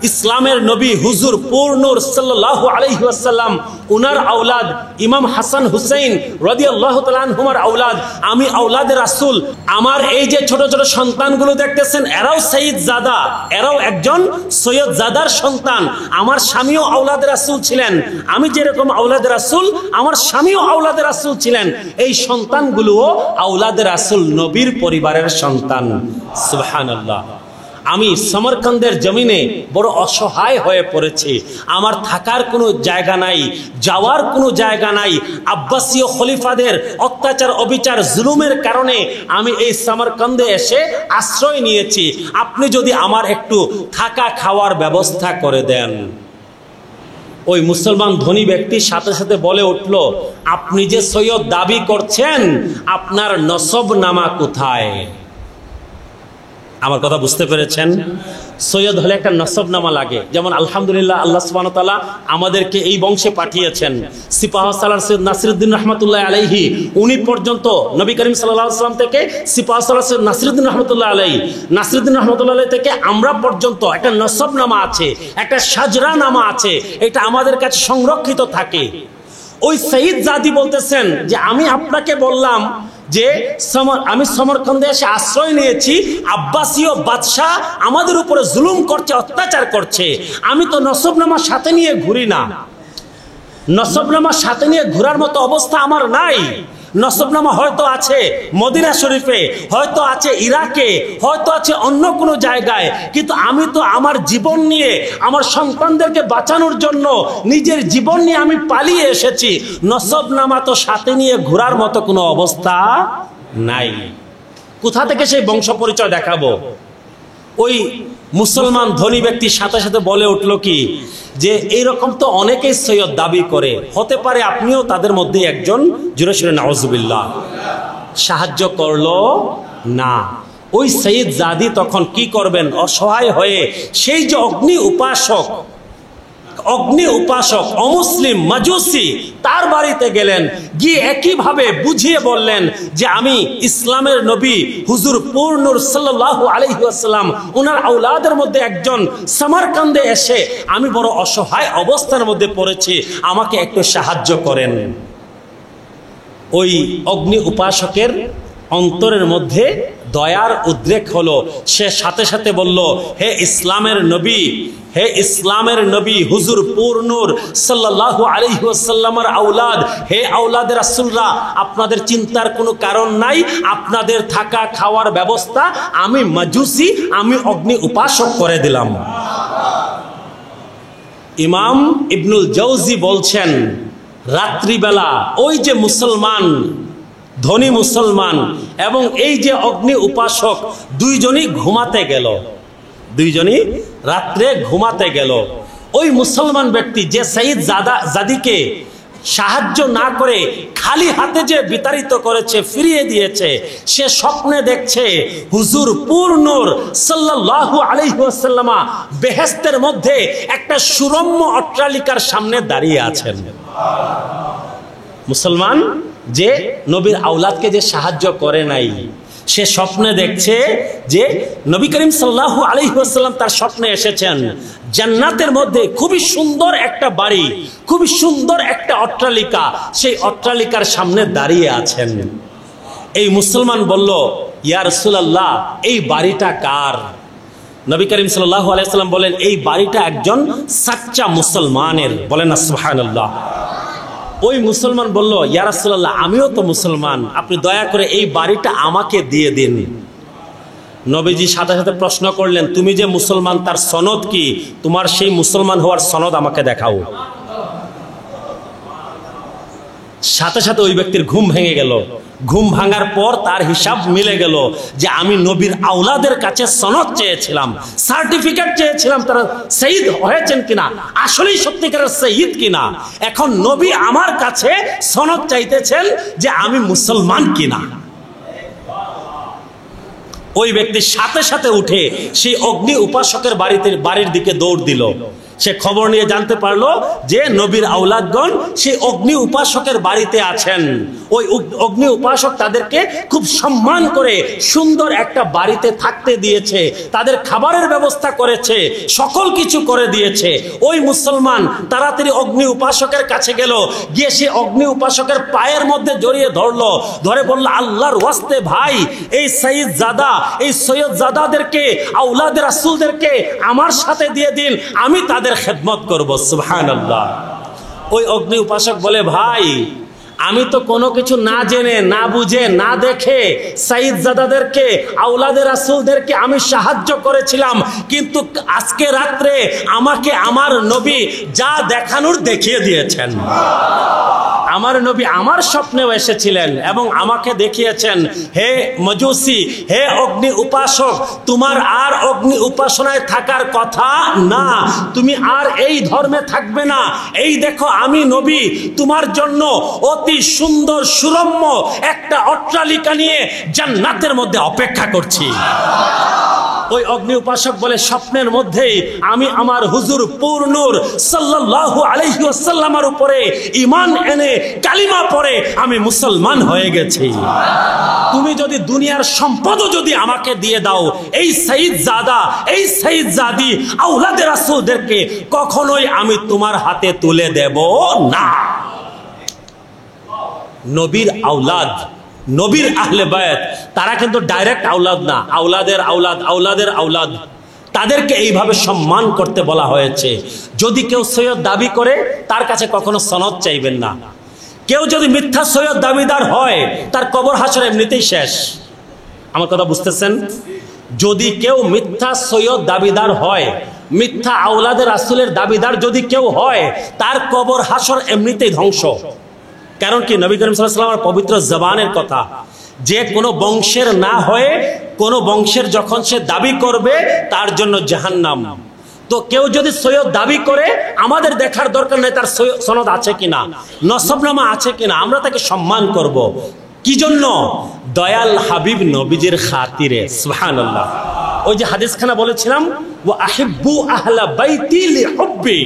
ইসলামের নবী হুজুর পূর্ণুর সাল্লাল্লাহু আলাইহি ওয়াসাল্লাম উনার আওলাদ ইমাম হাসান হুসেইন রাদিয়াল্লাহু তাআলা আনহুমার আওলাদ, আমি আওলাদে রাসূল। আমার এই যে ছোট ছোট সন্তানগুলো দেখতেছেন, এরাও সঈদ জাদা, এরাও একজন সৈয়দ জাদার সন্তান। আমার স্বামীও আওলাদে রাসূল ছিলেন, আমি যেরকম আওলাদে রাসূল, আমার স্বামীও আওলাদে রাসূল ছিলেন। এই সন্তানগুলোও আওলাদে রাসূল, নবীর পরিবারের সন্তান। সুবহানাল্লাহ। আমি সমরকন্দের জমিনে বড় অসহায় হয়ে পড়েছি, আমার থাকার কোনো জায়গা নাই, যাওয়ার কোনো জায়গা নাই। আব্বাসীয় খলিফাদের অত্যাচার, অবিচার, জুলুমের কারণে আমি এই সমরকন্দে এসে আশ্রয় নিয়েছি। আপনি যদি আমার একটু থাকা খাওয়ার ব্যবস্থা করে দেন। ওই মুসলমান ধনী ব্যক্তির সাথে সাথে বলে উঠল, আপনি যে সৈয়দ দাবি করছেন, আপনার নসবনামা কোথায়? আমার কথা বুঝতে পেরেছেন? সৈয়দ হলে একটা নসবনামা লাগে। যেমন আলহামদুলিল্লাহ, আল্লাহ সুবহানাহু ওয়া তাআলা আমাদেরকে এই বংশে পাঠিয়েছেন। সিপাহসালার সৈয়দ নাসিরউদ্দিন রাহমাতুল্লাহ আলাইহি, উনি পর্যন্ত নবী করিম সাল্লাল্লাহু আলাইহি ওয়াসাল্লাম থেকে সিপাহসালার সৈয়দ নাসিরউদ্দিন রাহমাতুল্লাহ আলাইহি, নাসিরউদ্দিন রাহমাতুল্লাহ আলাইহি থেকে আমরা পর্যন্ত একটা নসবনামা আছে, একটা সাজরা নামা আছে, এটা আমাদের কাছে সংরক্ষিত থাকে। ওই সঈদ জাদি বলতেছেন যে আমি আপনাকে বললাম যে আমি সমরকন্দে এসে আশ্রয় নিয়েছি, আব্বাসীয় বাদশাহ আমাদের উপরে জুলুম করছে, অত্যাচার করছে। আমি তো নসবনামা সাথে নিয়ে ঘুরি না, নসবনামা সাথে নিয়ে ঘোরার মতো অবস্থা আমার নাই। নসবনামা হয়তো আছে মদিনা শরীফে, হয়তো আছে ইরাকে, হয়তো আছে অন্য কোনো জায়গায়, কিন্তু আমি তো আমার জীবন নিয়ে, আমার সন্তানদেরকে বাঁচানোর জন্য নিজের জীবন নিয়ে আমি পালিয়ে এসেছি। নসবনামা তো সাথে নিয়ে ঘোরার মতো কোনো অবস্থা নাই। কোথা থেকে সেই বংশ পরিচয় দেখাবো? ওই মুসলমান ধনী ব্যক্তির সাথে সাথে বলে উঠল কি, যে এইরকম তো অনেকেই সৈয়দ দাবি করে, হতে পারে আপনিও তাদের মধ্যে একজন। জোরে সোরে নাউজুবিল্লাহ। সাহায্য করলো না। ওই সৈয়দ জাদি তখন কি করবেন? অসহায় হয়ে সেই যে অগ্নি উপাসক, অমুসলিম মাজুসি, তার বাড়িতে গেলেন। গিয়ে একইভাবে বুঝিয়ে বললেন যে আমি ইসলামের নবী হুজুর পূর্ণুর সাল্লাল্লাহু আলাইহি ওয়াসাল্লাম ওনার আওলাদের মধ্যে একজন, সমরকন্দে এসে আমি বড় অসহায় অবস্থার মধ্যে পড়েছি, আমাকে একটু সাহায্য করেন। ওই অগ্নি উপাসকের অন্তরের মধ্যে দয়ার উদ্রেক হলো। সে সাথে সাথে বলল, হে ইসলামের নবী, হে ইসলামের নবী হুজুর পূর্ণুর সাল্লাল্লাহু আলাইহি ওয়াসাল্লামের আওলাদ, হে আওলাদের রাসূলরা, আপনাদের চিন্তার কোনো কারণ নাই। আপনাদের থাকা খাওয়ার ব্যবস্থা আমি মাজুসি, আমি অগ্নি উপাসক করে দিলাম। ইমাম ইবনুল জাওজি বলছেন, রাত্রিবেলা ওই যে মুসলমান, ধনী মুসলমান এবং এই যে অগ্নি উপাসক দুইজনই ঘুমাতে গেল, দুইজনই রাত্রে ঘুমাতে গেল। ওই মুসলমান ব্যক্তি যে সঈদ জাদিকে সাহায্য না করে খালি হাতে যে বিতাড়িত করেছে, ফিরিয়ে দিয়েছে, সে স্বপ্নে দেখছে হুজুর পূর্ণুর সাল্লাল্লাহু আলাইহি ওয়াসাল্লাম বেহেশতের মধ্যে একটা সুরম্য অট্টালিকার সামনে দাঁড়িয়ে আছেন। মুসলমান যে নবীর আওলাদকে যে সাহায্য করে নাই, সে স্বপ্নে দেখছে যে নবী করিম সাল্লাল্লাহু আলাইহি ওয়াসাল্লাম তার স্বপ্নে এসেছেন, জান্নাতের মধ্যে খুবই সুন্দর একটা বাড়ি, খুবই সুন্দর একটা অট্টালিকা, সেই অট্টালিকার সামনে দাঁড়িয়ে আছেন। এই মুসলমান বলল, ইয়া রাসূলুল্লাহ, এই বাড়িটা কার? নবী করিম সাল্লাল্লাহু আলাইহি সাল্লাম বলেন, এই বাড়িটা একজন সাচ্চা মুসলমানের। বলেন না সুবহানাল্লাহ। ওই মুসলমান বলল, ইয়া রাসূলুল্লাহ, আমিও তো মুসলমান, আপনি দয়া করে এই বাড়িটা আমাকে দিয়ে দিন। নবীজি সাথে সাথে প্রশ্ন করলেন, তুমি যে মুসলমান তার সনদ কি? তোমার সেই মুসলমান হওয়ার সনদ আমাকে দেখাও। সাথে সাথে ওই ব্যক্তির ঘুম ভেঙে গেল। ঘুম ভাঙার পর তার হিসাব মিলে গেল যে আমি নবীর আওলাদের কাছে সনদ চেয়েছিলাম, সার্টিফিকেট চেয়েছিলাম, তারা শহীদ হয়েছেন কিনা, আসলেই সত্যিকারের শহীদ কিনা। এখন নবী আমার কাছে সনদ চাইতেছেন যে আমি মুসলমান কিনা। ওই ব্যক্তি সাথে সাথে উঠে সেই অগ্নি উপাসকের বাড়ির দিকে দৌড় দিল। সে খবর নিয়ে জানতে পারলো যে নবীর আওলাদগণ সেই অগ্নি উপাসকের বাড়িতে আছেন। ওই অগ্নি উপাসক তাদেরকে খুব সম্মান করে সুন্দর একটা বাড়িতে থাকতে দিয়েছে, তাদের খাবারের ব্যবস্থা করেছে, সকল কিছু করে দিয়েছে। ওই মুসলমান তাড়াতাড়ি অগ্নি উপাসকের কাছে গেল, গিয়ে সে অগ্নি উপাসকের পায়ের মধ্যে জড়িয়ে ধরলো, ধরে বলল, আল্লাহর ওয়াস্তে ভাই, এই সৈয়দ জাদা, এই সৈয়দ জাদাদেরকে, আওলাদ রাসূলদেরকে আমার সাথে দিয়ে দিন, আমি তাদের খেদমত করব। সুবহানাল্লাহ। ওই অগ্নি উপাসক বলে, ভাই, আমি তো কোনো কিছু না জেনে, না বুঝে, না দেখে সাইয়্যিদ জাদাদেরকে, আওলাদে রাসূলদেরকে আমি সাহায্য করেছিলাম, কিন্তু আজকে রাত্রে আমাকে আমার নবী যা দেখানোর দেখিয়ে দিয়েছেন। আমার নবী আমার স্বপ্নেও এসেছিলেন এবং আমাকে দেখিয়েছেন, হে মজুসি, হে অগ্নি উপাসক, তোমার আর অগ্নি উপাসনায় থাকার কথা না, তুমি আর এই ধর্মে থাকবে না। এই দেখো, আমি নবী তোমার জন্য অতি সুন্দর সুরম্য একটা অট্টালিকা নিয়ে জান্নাতের মধ্যে অপেক্ষা করছি। ওই অগ্নি উপাসক বলে, স্বপ্নের মধ্যেই আমি আমার হুজুর পূর্ণুর সাল্লাল্লাহু আলাইহি ওয়াসাল্লামের উপরে ঈমান এনে কালিমা পড়ে আমি মুসলমান হয়ে গেছি। তুমি যদি দুনিয়ার সম্পদও যদি আমাকে দিয়ে দাও, এই সাইয়্যিদ জাদা, এই সাইয়্যিদ জাদি, আওলাদে রাসূলদেরকে কখনোই আমি তোমার হাতে তুলে দেব না। নবীর আওলাদ, নবীর আহলে বায়াত, তারা কিন্তু ডাইরেক্ট আওলাদ না, আওলাদের আওলাদ, আওলাদের আওলাদ, তাদেরকে এইভাবে সম্মান করতে বলা হয়েছে। যদি কেউ সৈয়দ দাবি করে, তার কাছে কখনো সনদ চাইবেন না। কেউ যদি মিথ্যা সৈয়দ দাবিদার হয়, তার কবর হাসর এমনিতেই শেষ। আমার কথা বুঝতেছেন? যদি কেউ মিথ্যা সৈয়দ দাবিদার হয়, মিথ্যা আওলাদে রাসূলের দাবিদার যদি কেউ হয়, তার কবর হাসর এমনিতেই ধ্বংস। কারণ কি, নবী করিম সাল্লাল্লাহু আলাইহি ওয়াসাল্লামের পবিত্র জবানের কথা, যে কোনো বংশের না হয়ে কোনো বংশের যখন সে দাবি করবে, তার জন্য জাহান্নাম। তো কেউ যদি সৈয়দ দাবি করে, আমাদের দেখার দরকার নেই তার সনদ আছে কিনা, নসবনামা আছে কিনা, আমরা তাকে সম্মান করব। কি জন্য? দয়াল হাবিব নবীজির খাতিরে। সুবহানাল্লাহ। ওই যে হাদিসখানা বলেছিলাম, ওয়া আহিব্বু আহলা বাইতি লিহুব্বি,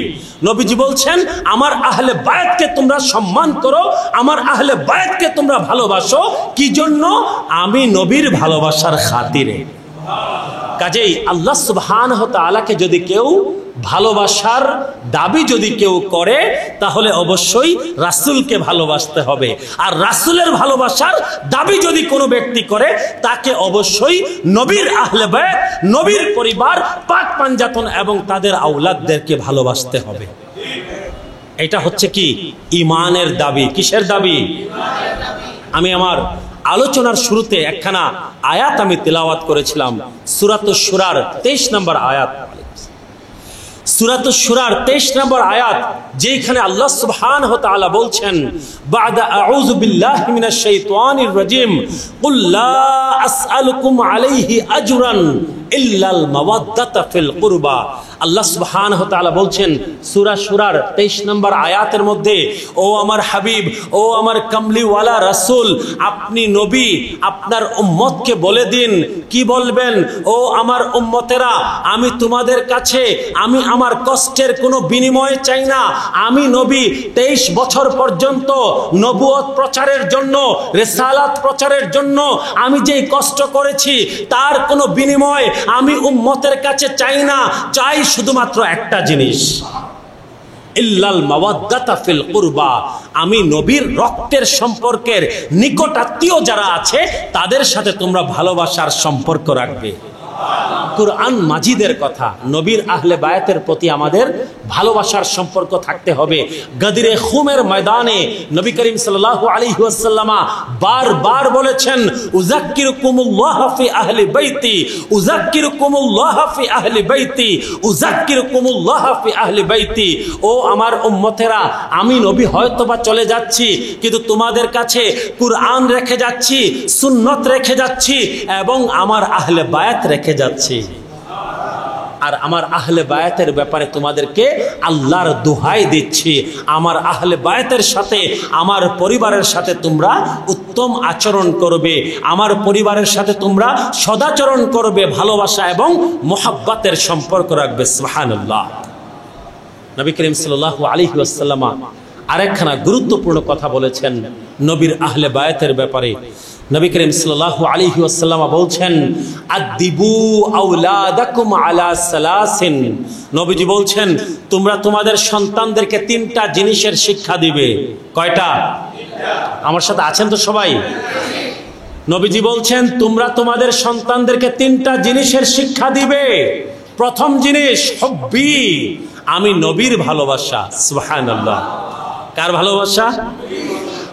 নবীজি বলছেন, আমার আহলে বায়াতকে তোমরা সম্মান করো, আমার আহলে বায়াতকে তোমরা ভালোবাসো। কি জন্য? আমি নবীর ভালোবাসার খাতিরে। কাজেই আল্লাহ সুবহানাহু ওয়া তাআলাকে যদি কেউ ভালোবাসার দাবি যদি কেউ করে, তাহলে অবশ্যই রাসূলকে ভালোবাসতে হবে। আর রাসূলের ভালোবাসার দাবি যদি কোনো ব্যক্তি করে, তাকে অবশ্যই নবীর আহলে বায়াত, নবীর পরিবার, পাক পাঞ্জাতন এবং তাদের আওলাদদেরকে ভালোবাসতে হবে। এটা হচ্ছে কি? ঈমানের দাবি। কিসের দাবি? আমি আমার আলোচনার শুরুতে একখানা আয়াত আমি তেলাওয়াত করেছিলাম, সূরাতুশ শুরার 23 নম্বর আয়াত। সূরাতুশ শুরার 23 নম্বর আয়াত, যেখানে আল্লাহ সুবহানাহু ওয়া তাআলা বলছেন, বা'দা আউযু বিল্লাহি মিনাশ শাইতানির রাজীম, কুল লা আসআলুকুম আলাইহি আজরান ইল্লাল মাওয়াদ্দাতা ফিল কুরবা। আল্লাহ সুবহানাহু ওয়া তাআলা বলছেন সূরা শুরার 23 নম্বর আয়াতের মধ্যে, ও আমার হাবিব, ও আমার কামলিওয়ালা রাসূল, আপনি নবী, আপনার উম্মতকে বলে দিন। কি বলবেন? ও আমার উম্মতেরা, আমি তোমাদের কাছে আমি আমার কষ্টের কোনো বিনিময় চাই না। আমি নবী 23 বছর পর্যন্ত নবুয়ত প্রচারের জন্য, রিসালাত প্রচারের জন্য আমি যেই কষ্ট করেছি, তার কোনো বিনিময় আমি উম্মতের কাছে চাই না। চাই শুধুমাত্র একটা জিনিস, ইল্লাল মাওয়াদ্দাতা ফিল কুরবা, আমি নবীর রক্তের সম্পর্কের নিকটাত্মীয় যারা আছে তাদের সাথে তোমরা ভালোবাসার সম্পর্ক রাখবে। কুরআন মাজিদের কথা, নবীর আহলে বায়াতের প্রতি আমাদের ভালোবাসার সম্পর্ক থাকতে হবে। গদিরে খুমের ময়দানে নবী করিম সাল্লাল্লাহু আলাইহি ওয়াসাল্লাম বারবার বলেছেন, উযাক্কিরুকুমুল্লাহ ফি আহলি বাইতি, উযাক্কিরুকুমুল্লাহ ফি আহলি বাইতি, উযাক্কিরুকুমুল্লাহ ফি আহলি বাইতি। ও আমার উম্মতেরা, আমি নবী হয়তোবা চলে যাচ্ছি, কিন্তু তোমাদের কাছে কুরআন রেখে যাচ্ছি, সুন্নত রেখে যাচ্ছি এবং আমার আহলে বায়াত রেখে যাচ্ছি। আর আমার আহলে বায়াতের ব্যাপারে তোমাদেরকে আল্লাহর দোহাই দিচ্ছি, আমার আহলে বায়াতের সাথে, আমার পরিবারের সাথে তোমরা উত্তম আচরণ করবে, আমার পরিবারের সাথে তোমরা সদাচরণ করবে, ভালোবাসা এবং মোহাব্বতের সম্পর্ক রাখবে। সুবহানাল্লাহ। নবী করিম সাল্লাল্লাহু আলাইহি ওয়াসাল্লাম আরেকখানা গুরুত্বপূর্ণ কথা বলেছেন নবীর আহলে বায়াতের ব্যাপারে। নবী করিম সাল্লাল্লাহু আলাইহি ওয়াসাল্লাম বলছেন, আদিবু আওলাদাকুম আলা সালাসিন। নবীজি বলছেন, তোমরা তোমাদের সন্তানদেরকে তিনটা জিনিসের শিক্ষা দিবে। কয়টা? আমার সাথে আছেন তো সবাই? নবীজি বলছেন, তোমরা তোমাদের সন্তানদেরকে তিনটা জিনিসের শিক্ষা দিবে। প্রথম জিনিস হুব্বি, আমি নবীর ভালোবাসা। সুবহানাল্লাহ। কার ভালোবাসা?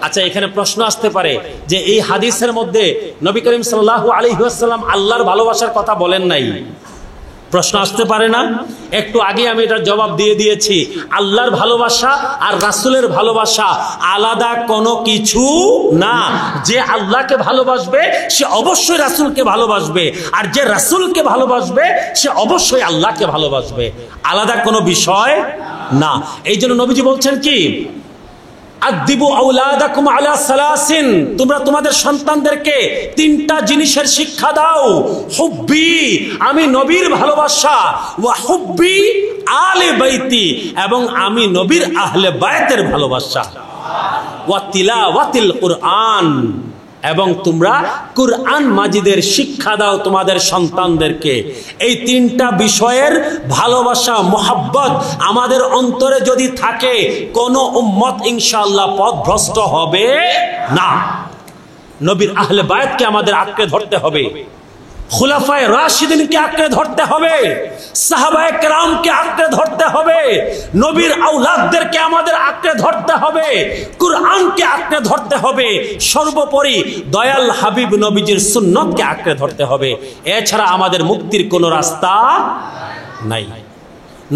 আচ্ছা, এখানে প্রশ্ন আসতে পারে যে এই হাদিসের মধ্যে নবী করিম সাল্লাল্লাহু আলাইহি ওয়াসাল্লাম আল্লাহর ভালোবাসার কথা বলেন নাই। প্রশ্ন আসতে পারে না? একটু আগে আমি এটার জবাব দিয়ে দিয়েছি। আল্লাহর ভালোবাসা আর রাসূলের ভালোবাসা আলাদা কোনো কিছু না। যে আল্লাহকে ভালোবাসবে সে অবশ্যই রাসূলকে ভালোবাসবে, আর যে রাসূলকে ভালোবাসবে সে অবশ্যই আল্লাহকে ভালোবাসবে। আলাদা কোনো বিষয় না। এই জন্য নবীজি বলছেন কি, আদিবু আওলাদাকুম আলা সালাসিন, তোমরা তোমাদের সন্তানদেরকে তিনটা জিনিসের শিক্ষা দাও। হুব্বি, আমি নবীর ভালোবাসা, ওয়া হুব্বি আলে বাইতি, এবং আমি নবীর আহলে বায়াতের ভালোবাসা, ওয়া তিলাওয়াতিল কুরআন, এবং তোমরা কুরআন মাজিদের শিক্ষা দাও তোমাদের সন্তানদেরকে। এই তিনটা বিষয়ের ভালোবাসা, মোহাব্বত আমাদের অন্তরে যদি থাকে, কোনো উম্মত ইনশাআল্লাহ পথভ্রষ্ট হবে না। নবীর আহলে বায়াতকে আমাদের আঁকড়ে ধরতে হবে, খুলাফায়ে রাশিদিনকে আঁকড়ে ধরতে হবে, সাহাবায়ে কেরামকে আঁকড়ে ধরতে হবে, নবীর আওলাদদেরকে আমাদের আঁকড়ে ধরতে হবে, কুরআনকে আঁকড়ে ধরতে হবে, সর্বোপরি দয়াল হাবিব নবীজির সুন্নতকে আঁকড়ে ধরতে হবে। এছাড়া আমাদের মুক্তির কোনো রাস্তা নাই।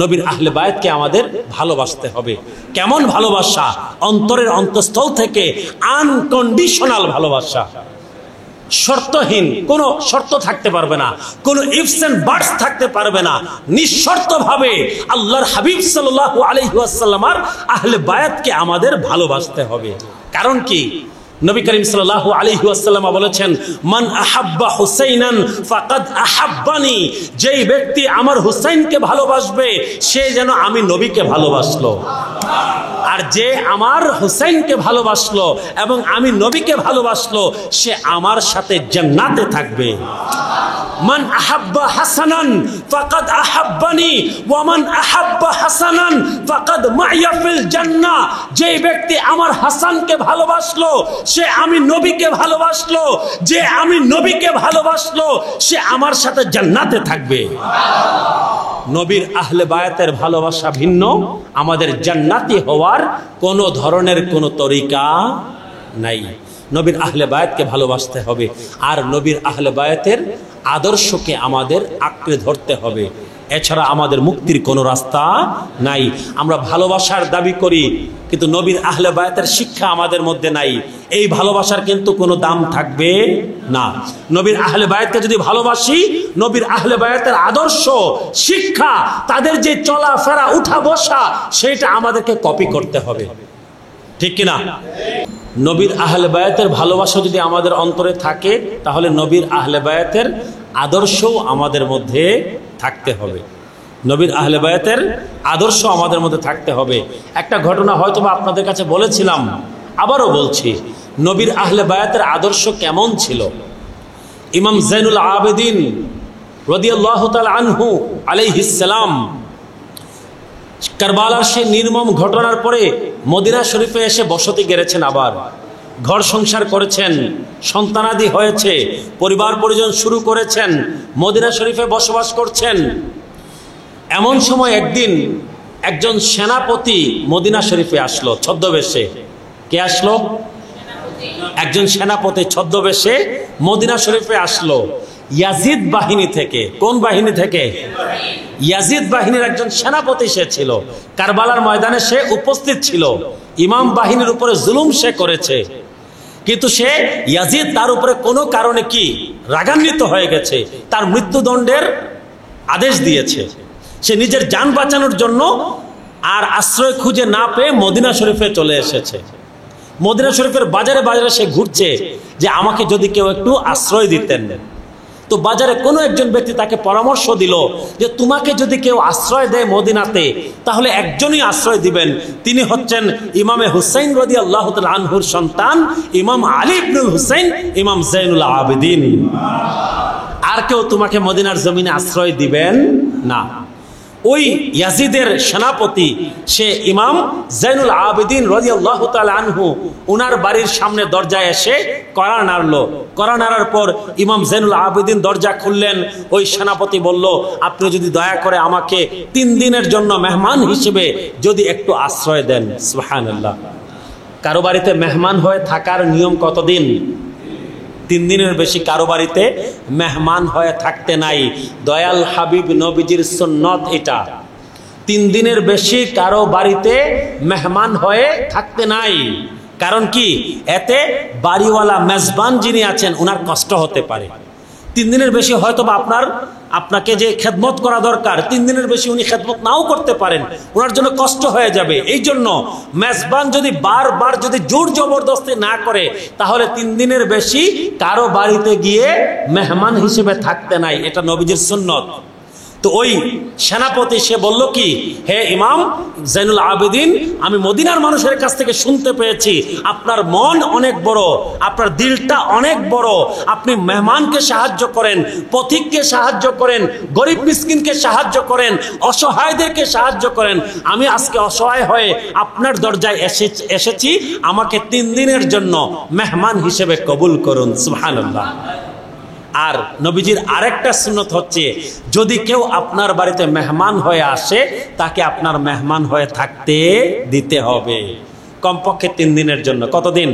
নবীর আহলে বায়াতকে আমাদের ভালোবাসতে হবে। কেমন ভালোবাসা? অন্তরের অন্তঃস্থল থেকে আনকন্ডিশনাল ভালোবাসা, শর্তহীন, কোনো শর্ত থাকতে পারবে না, কোনো ইফস এন্ড বাটস থাকতে পারবে না। নিঃশর্তভাবে আল্লাহর হাবিব সাল্লাল্লাহু আলাইহি ওয়াসাল্লামের আহলে বায়াতকে আমাদের ভালোবাসতে হবে। কারণ কি? নবী করিম সাল্লাল্লাহু আলাইহি ওয়াসাল্লাম বলেছেন, মান আহাব্বা হুসাইনান ফাকাদ আহাব্বানি, যেই ব্যক্তি আমার হুসাইনকে ভালোবাসবে সে যেন আমি নবীকে ভালোবাসলো। আর যে আমার হুসাইনকে ভালোবাসলো এবং আমি নবীকে ভালোবাসলো সে আমার সাথে জান্নাতে থাকবে। মান আহাব্বা হাসানান ফাকাদ আহাব্বানি ওয়া মান আহাব্বা হাসানান ফাকাদ মাইয়া ফিল জান্নাহ, যে ব্যক্তি আমার হাসানকে ভালোবাসলো সে আমি নবীকে ভালোবাসলো, যে আমি নবীকে ভালোবাসলো সে আমার সাথে জান্নাতে থাকবে। নবীর আহলে বায়াতের ভালোবাসা ভিন্ন, আমাদের জান্নাতি হওয়ার কোনো ধরনের কোনো তরিকা নাই। নবীর আহলে বায়াতকে ভালোবাসতে হবে, আর নবীর আহলে বায়াতের আদর্শকে আমাদের আঁকড়ে ধরতে হবে। এছাড়া আমাদের মুক্তির কোনো রাস্তা নাই। আমরা ভালোবাসার দাবি করি, কিন্তু নবীর আহলে বায়াতের শিক্ষা আমাদের মধ্যে নাই। এই ভালোবাসার কিন্তু কোনো দাম থাকবে না। নবীর আহলে বায়াতকে যদি ভালোবাসি, নবীর আহলে বায়াতের আদর্শ, শিক্ষা, তাদের যে চলাফেরা, উঠা বসা, সেটা আমাদেরকে কপি করতে হবে। ঠিক কিনা? নবীর আহলে বায়াতের ভালোবাসা যদি আমাদের অন্তরে থাকে, তাহলে নবীর আহলে বায়াতের আদর্শও আমাদের মধ্যে থাকতে হবে। নবীর আহলে বায়াতের আদর্শ আমাদের মধ্যে থাকতে হবে। একটা ঘটনা হয়তো বা আপনাদের কাছে বলেছিলাম, আবারও বলছি, নবীর আহলে বায়াতের আদর্শ কেমন ছিল। ইমাম জাইনুল আবেদিন রাদিয়াল্লাহু তাআলা আনহু আলাইহিস সালাম কারবালার সেই নির্মম ঘটনার পরে মদিনা শরীফে এসে বসতি গেড়েছেন, আবার ঘর সংসার করেছেন, সন্তানাদি হয়েছে, পরিবার পরিজন শুরু করেছেন, মদিনা শরীফে বসবাস করছেন। এমন সময় একদিন একজন সেনাপতি মদিনা শরীফে আসলো ছদ্মবেশে। কে আসলো? একজন সেনাপতি ছদ্মবেশে মদিনা শরীফে আসলো ইয়াজিদ বাহিনী থেকে। কোন বাহিনী থেকে? ইয়াজিদ বাহিনীর একজন সেনাপতি সে ছিল। কারবালার ময়দানে সে উপস্থিত ছিল। ইমাম বাহিনীর উপরে জুলুম সে করেছে, কিন্তু সে ইয়াজিদ তার উপরে কোনো কারণে কি রাগান্বিত হয়ে গেছে, তার মৃত্যুদণ্ডের আদেশ দিয়েছে। সে নিজের জান বাঁচানোর জন্য আর আশ্রয় খুঁজে না পেয়ে মদিনা শরীফে চলে এসেছে। মদিনা শরীফের বাজারে বাজারে সে ঘুরছে যে আমাকে যদি কেউ একটু আশ্রয় দিতেন। তো বাজারে কোনো একজন ব্যক্তি তাকে পরামর্শ দিল যে তোমাকে যদি কেউ আশ্রয় দেয় মদিনাতে, তাহলে একজনই আশ্রয় দিবেন, তিনি হচ্ছেন ইমামে হুসাইন রাদিয়াল্লাহু তাআলা আনহুর সন্তান ইমাম আলী ইবনুল হুসাইন, ইমাম যাইনুল আবেদিন। আর কেউ তোমাকে মদিনার জমিনে আশ্রয় দিবেন না। ওই ইয়াজিদের সেনাপতি সে ইমাম যাইনুল আবেদিন রাদিয়াল্লাহু তাআলা আনহু ওনার বাড়ির সামনে দরজায় এসে কড়া নাড়লো। কড়া নাড়ার পর ইমাম যাইনুল আবেদিন দরজা খুললেন। ওই সেনাপতি বলল, আপনি যদি দয়া করে আমাকে 3 দিনের জন্য মেহমান হিসেবে যদি একটু আশ্রয় দেন। সুবহানাল্লাহ। কারো বাড়িতে মেহমান হয়ে থাকার নিয়ম কতদিন? 3 দিনের বেশি কারো বাড়িতে মেহমান হয়ে থাকতে নাই। দয়াল হাবিব নবীজির সুন্নত এটা। 3 দিনের বেশি কারো বাড়িতে মেহমান হয়ে থাকতে নাই। কারণ কি? এতে বাড়িওয়ালা মেজবান যিনি আছেন ওনার কষ্ট হতে পারে। 3 দিনের বেশি হয়তো বা আপনাকে যে খেদমত করা দরকার 3 দিনের বেশি উনি খেদমত নাও করতে পারেন, ওনার জন্য কষ্ট হয়ে যাবে। এই জন্য মেজবান যদি বারবার যদি জোর জবরদস্তি না করে, তাহলে 3 দিনের বেশি কারো বাড়িতে গিয়ে মেহমান হিসেবে থাকতে নাই। এটা নবীজির সুন্নত। তো ওই সেনাপতি সে বলল কি, হে ইমাম যাইনুল আবেদিন, আমি মদিনার মানুষের কাছ থেকে শুনতে পেয়েছি আপনার মন অনেক বড়, আপনার দিলটা অনেক বড়, আপনি মেহমানকে সাহায্য করেন, পথিককে সাহায্য করেন, গরিব মিসকিনকে সাহায্য করেন, অসহায়দেরকে সাহায্য করেন। আমি আজকে অসহায় হয়ে আপনার দরজায় এসেছি, আমাকে 3 দিনের জন্য মেহমান হিসেবে কবুল করুন। সুবহানাল্লাহ। আর নবীজির আরেকটা সুন্নত হচ্ছে, যদি কেউ আপনার বাড়িতে মেহমান হয়ে আসে তাকে আপনার মেহমান হয়ে থাকতে দিতে হবে কমপক্ষে 3 দিনের জন্য। কতদিন?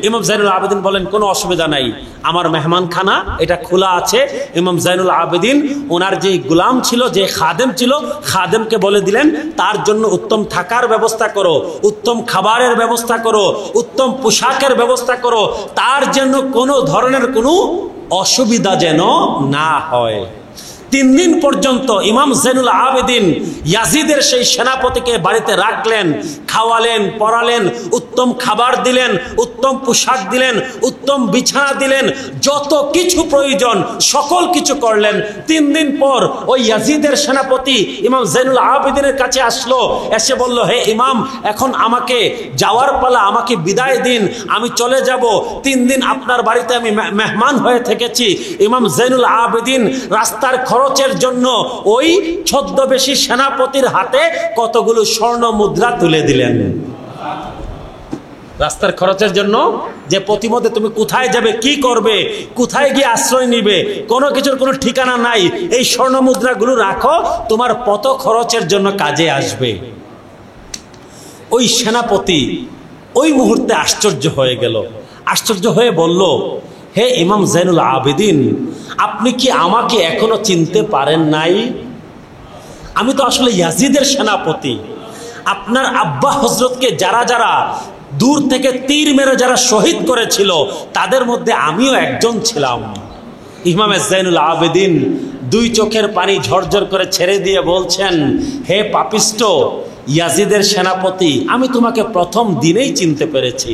ইমাম যাইনুল আবেদিন বলেন কোনো অসুবিধা নাই, আমার মেহমানখানা এটা খোলা আছে। ইমাম যাইনুল আবেদিন ওনার যে গোলাম ছিল, যে খাদেম ছিল, খাদেমকে বলে দিলেন তার জন্য উত্তম থাকার ব্যবস্থা করো, উত্তম খাবারের ব্যবস্থা করো, উত্তম পোশাকের ব্যবস্থা করো, তার জন্য কোনো ধরনের কোনো অসুবিধা যেন না হয়। 3 দিন পর্যন্ত ইমাম যাইনুল আবেদিন ইয়াজিদের সেই সেনাপতিকে বাড়িতে রাখলেন, খাওয়ালেন, পরালেন, উত্তম খাবার দিলেন, উত্তম পোশাক দিলেন, উত্তম বিছানা দিলেন, যত কিছু প্রয়োজন সকল কিছু করলেন। 3 দিন পর ওই ইয়াজিদের সেনাপতি ইমাম যাইনুল আবেদিনের কাছে আসলো, এসে বলল, হে ইমাম, এখন আমাকে যাওয়ার পালা, আমাকে বিদায় দিন, আমি চলে যাব। 3 দিন আপনার বাড়িতে আমি মেহমান হয়ে থেকেছি। ইমাম যাইনুল আবেদিন রাস্তার খরচের জন্য ওই ছদ্মবেশী সেনাপতির হাতে কতগুলো স্বর্ণ মুদ্রা তুলে দিলেন। রাস্তার খরচের জন্য, যে প্রতিমধ্যে তুমি কোথায় যাবে, কি করবে, কোথায় গিয়ে আশ্রয় নিবে, কোনো কিছুর কোনো ঠিকানা নাই, এই স্বর্ণ মুদ্রাগুলো রাখো, তোমার পথ খরচের জন্য কাজে আসবে। ওই সেনাপতি ওই মুহূর্তে আশ্চর্য হয়ে গেল। আশ্চর্য হয়ে বলল, হে ইমাম যাইনুল আবেদিন, আপনি কি আমাকে এখনো চিনতে পারেন নাই? আমি তো আসলে ইয়াজিদের সেনাপতি। আপনার আব্বা হযরতকে যারা যারা দূর থেকে তীর মেরে যারা শহীদ করেছিল, তাদের মধ্যে আমিও একজন ছিলাম। ইমাম যাইনুল আবেদিন 2 চোখের পানি ঝরঝর করে ছেড়ে দিয়ে বলছেন, হে পাপিষ্ট, ইয়াজিদের সেনাপতি, আমি তোমাকে প্রথম দিনেই চিনতে পেরেছি।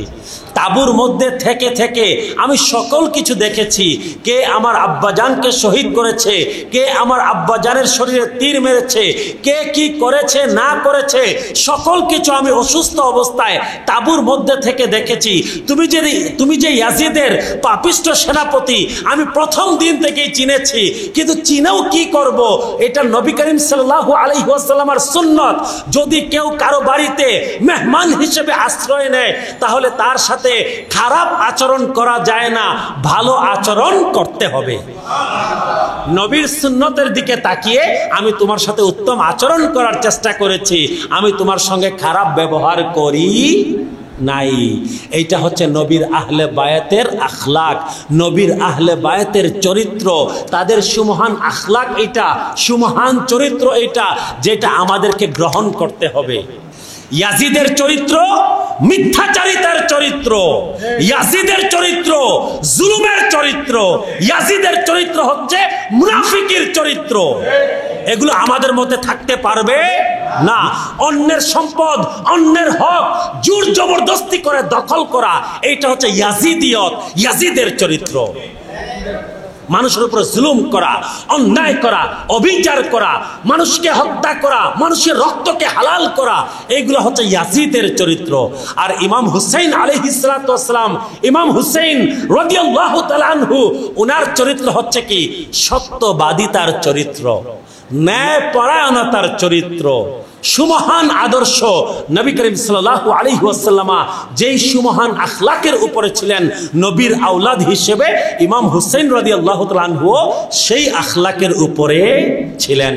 তাবুর মধ্যে থেকে থেকে আমি সকল কিছু দেখেছি। কে আমার আব্বাজানকে শহীদ করেছে, কে আমার আব্বাজানের শরীরে তীর মেরেছে, কে কি করেছে না করেছে, সকল কিছু আমি অসুস্থ অবস্থায় তাবুর মধ্যে থেকে দেখেছি। তুমি যে ইয়াজিদের পাপিষ্ঠ সেনাপতি, আমি প্রথম দিন থেকেই চিনেছি। কিন্তু চিনেও কি করব? এটা নবী করিম সাল্লাল্লাহু আলাইহি ওয়াসাল্লামের সুন্নত। যদি কেউ কারো বাড়িতে মেহমান হিসেবে আশ্রয় নেয়, তাহলে তার সাথে খারাপ আচরণ করা যায় না, ভালো আচরণ করতে হবে। নবীর সুন্নতের দিকে তাকিয়ে আমি তোমার সাথে উত্তম আচরণ করার চেষ্টা করেছি, আমি তোমার সঙ্গে খারাপ ব্যবহার করি নাই। এইটা হচ্ছে নবীর আহলে বায়াতের আখলাক, নবীর আহলে বায়াতের চরিত্র, তাদের সুমহান আখলাক, এটা সুমহান চরিত্র, এটা যেটা আমাদেরকে গ্রহণ করতে হবে। ইয়াজিদের চরিত্র মিথ্যাচারিতার চরিত্র, ইয়াজিদের চরিত্র জুলুমের চরিত্র, ইয়াজিদের চরিত্র হচ্ছে মুনাফিকের চরিত্র। এগুলো আমাদের মধ্যে থাকতে পারবে না। অন্যের সম্পদ, অন্যের হক জোর জবরদস্তি করে দখল করা, এটা হচ্ছে ইয়াজিদিয়ত, ইয়াজিদের চরিত্র। মানুষের উপর জুলুম করা, অন্যায় করা, অবিচার করা, মানুষকে হত্যা করা, মানুষের রক্তকে হালাল করা, এইগুলো হচ্ছে ইয়াজিদের চরিত্র। আর ইমাম হুসাইন আলাইহিস সালাতু ওয়াস সালাম, ইমাম হুসাইন রাদিয়াল্লাহু তাআলা আনহু, ওনার চরিত্র হচ্ছে কি? সত্যবাদিতার চরিত্র, ন্যায়পরায়ণতার চরিত্র, সুমহান আদর্শ। নবী করিম সাল্লাল্লাহু আলাইহি ওয়াসাল্লাম যেই সুমহান আখলাকের উপরে ছিলেন, নবীর আওলাদ হিসেবে ইমাম হুসাইন রাদিয়াল্লাহু তাআলা আনহু সেই আখলাকের উপরে ছিলেন।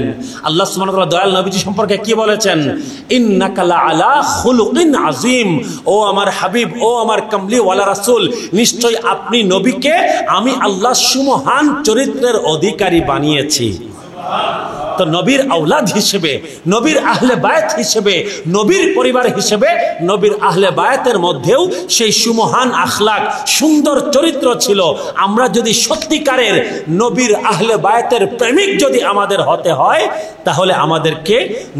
আল্লাহ সুবহানাহু ওয়া তাআলা দয়াল নবীজি সম্পর্কে কি বলেছেন? ইন্নাকা লাআলা খুলুকিন আযীম, ও আমার হাবিব, ও আমার কামলি ওয়ালা রাসূল, নিশ্চয় আপনি নবীকে আমি আল্লাহ সুমহান চরিত্রের অধিকারী বানিয়েছি। তো নবীর আওলাদ হিসেবে, নবীর আহলে বায়াত হিসেবে, নবীর পরিবার হিসেবে, নবীর আহলে বায়াতের মধ্যেও সেই সুমহান আখলাক, সুন্দর চরিত্র ছিল। আমরা যদি সত্যিকারের নবীর আহলে বায়াতের প্রেমিক যদি আমাদের হতে হয়, তাহলে আমাদেরকে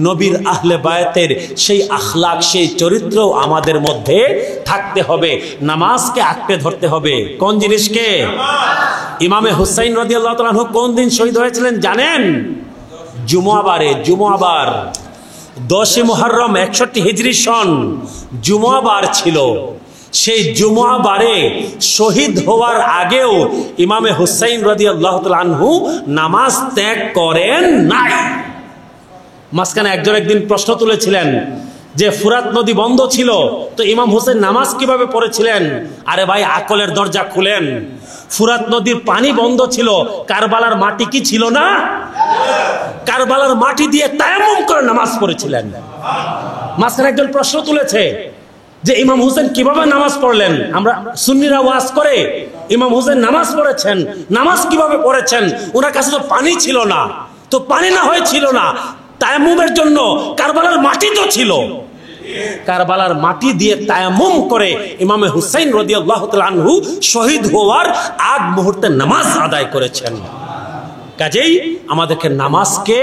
নবীর আহলে বায়াতের সেই আখলাক, সেই চরিত্রও আমাদের মধ্যে থাকতে হবে। নামাজকে আঁকড়ে ধরতে হবে। কোন জিনিসকে? ইমামে হুসাইন রাদিয়াল্লাহু তাআলা আনহু কোন দিন শহীদ হয়েছিলেন জানেন? জুমাবারে, জুমাবার 10 মুহররম 61 হিজরি সন জুমাবার ছিল। সেই জুমাবারে শহীদ হওয়ার আগেও ইমামে হুসাইন রাদিয়াল্লাহু তাআলা আনহু নামাজ ত্যাগ করেন নাই। মাঝখানে একদিন প্রশ্ন তুলেছিলেন যে ফুরাত নদী বন্ধ ছিল, তো ইমাম হুসাইন নামাজ কিভাবে পড়েছিলেন? আরে ভাই, আকলের দরজা খুলেন। ফুরাত নদীর পানি বন্ধ ছিল, কারবালার মাটি কি ছিল না? কারবালার মাটি দিয়ে তায়াম্মুম করে নামাজ পড়েছিলেন। মাঝখানে একজন প্রশ্ন তুলেছে যে ইমাম হুসেন কিভাবে নামাজ পড়লেন? আমরা সুন্নিরা ওয়াজ করে ইমাম হুসেন নামাজ পড়েছেন, নামাজ কিভাবে পড়েছেন? ওনার কাছে তো পানি ছিল না, তো পানি না হয়েছিল না, তায়াম্মুমের জন্য কারবালার মাটি তো ছিল। কারবালার মাটি দিয়ে তায়াম্মুম করে ইমামে হুসাইন রাদিয়াল্লাহু তাআলা আনহু শহীদ হওয়ার আগ মুহূর্তে নামাজ আদায় করেছেন। কাজেই আমাদেরকে নামাজকে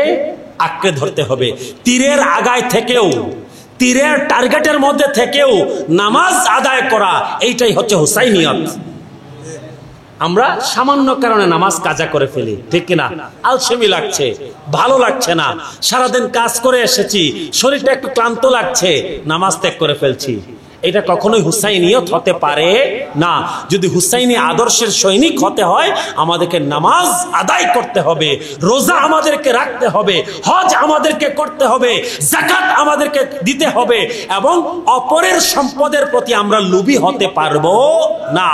আঁকড়ে ধরতে হবে। তীরের আগায় থেকেও, তীরের টার্গেটের মধ্যে থেকেও নামাজ আদায় করা, এইটাই হচ্ছে হুসাইনিয়ত। আমরা সামান্য কারণে নামাজ কাজা করে ফেলি, ঠিক কিনা? আলসেমি লাগছে, ভালো লাগছে না, সারাদিন কাজ করে এসেছি, শরীরটা একটু ক্লান্ত লাগছে, নামাজ ত্যাগ করে ফেলছি। এটা কখনোই হুসাইনিয়ত হতে পারে না। যদি হুসাইনি আদর্শের সৈনিক হতে হয়, আমাদেরকে নামাজ আদায় করতে হবে, রোজা আমাদেরকে রাখতে হবে, হজ আমাদেরকে করতে হবে, যাকাত আমাদেরকে দিতে হবে, এবং অপরের সম্পদের প্রতি আমরা লোভী হতে পারবো না।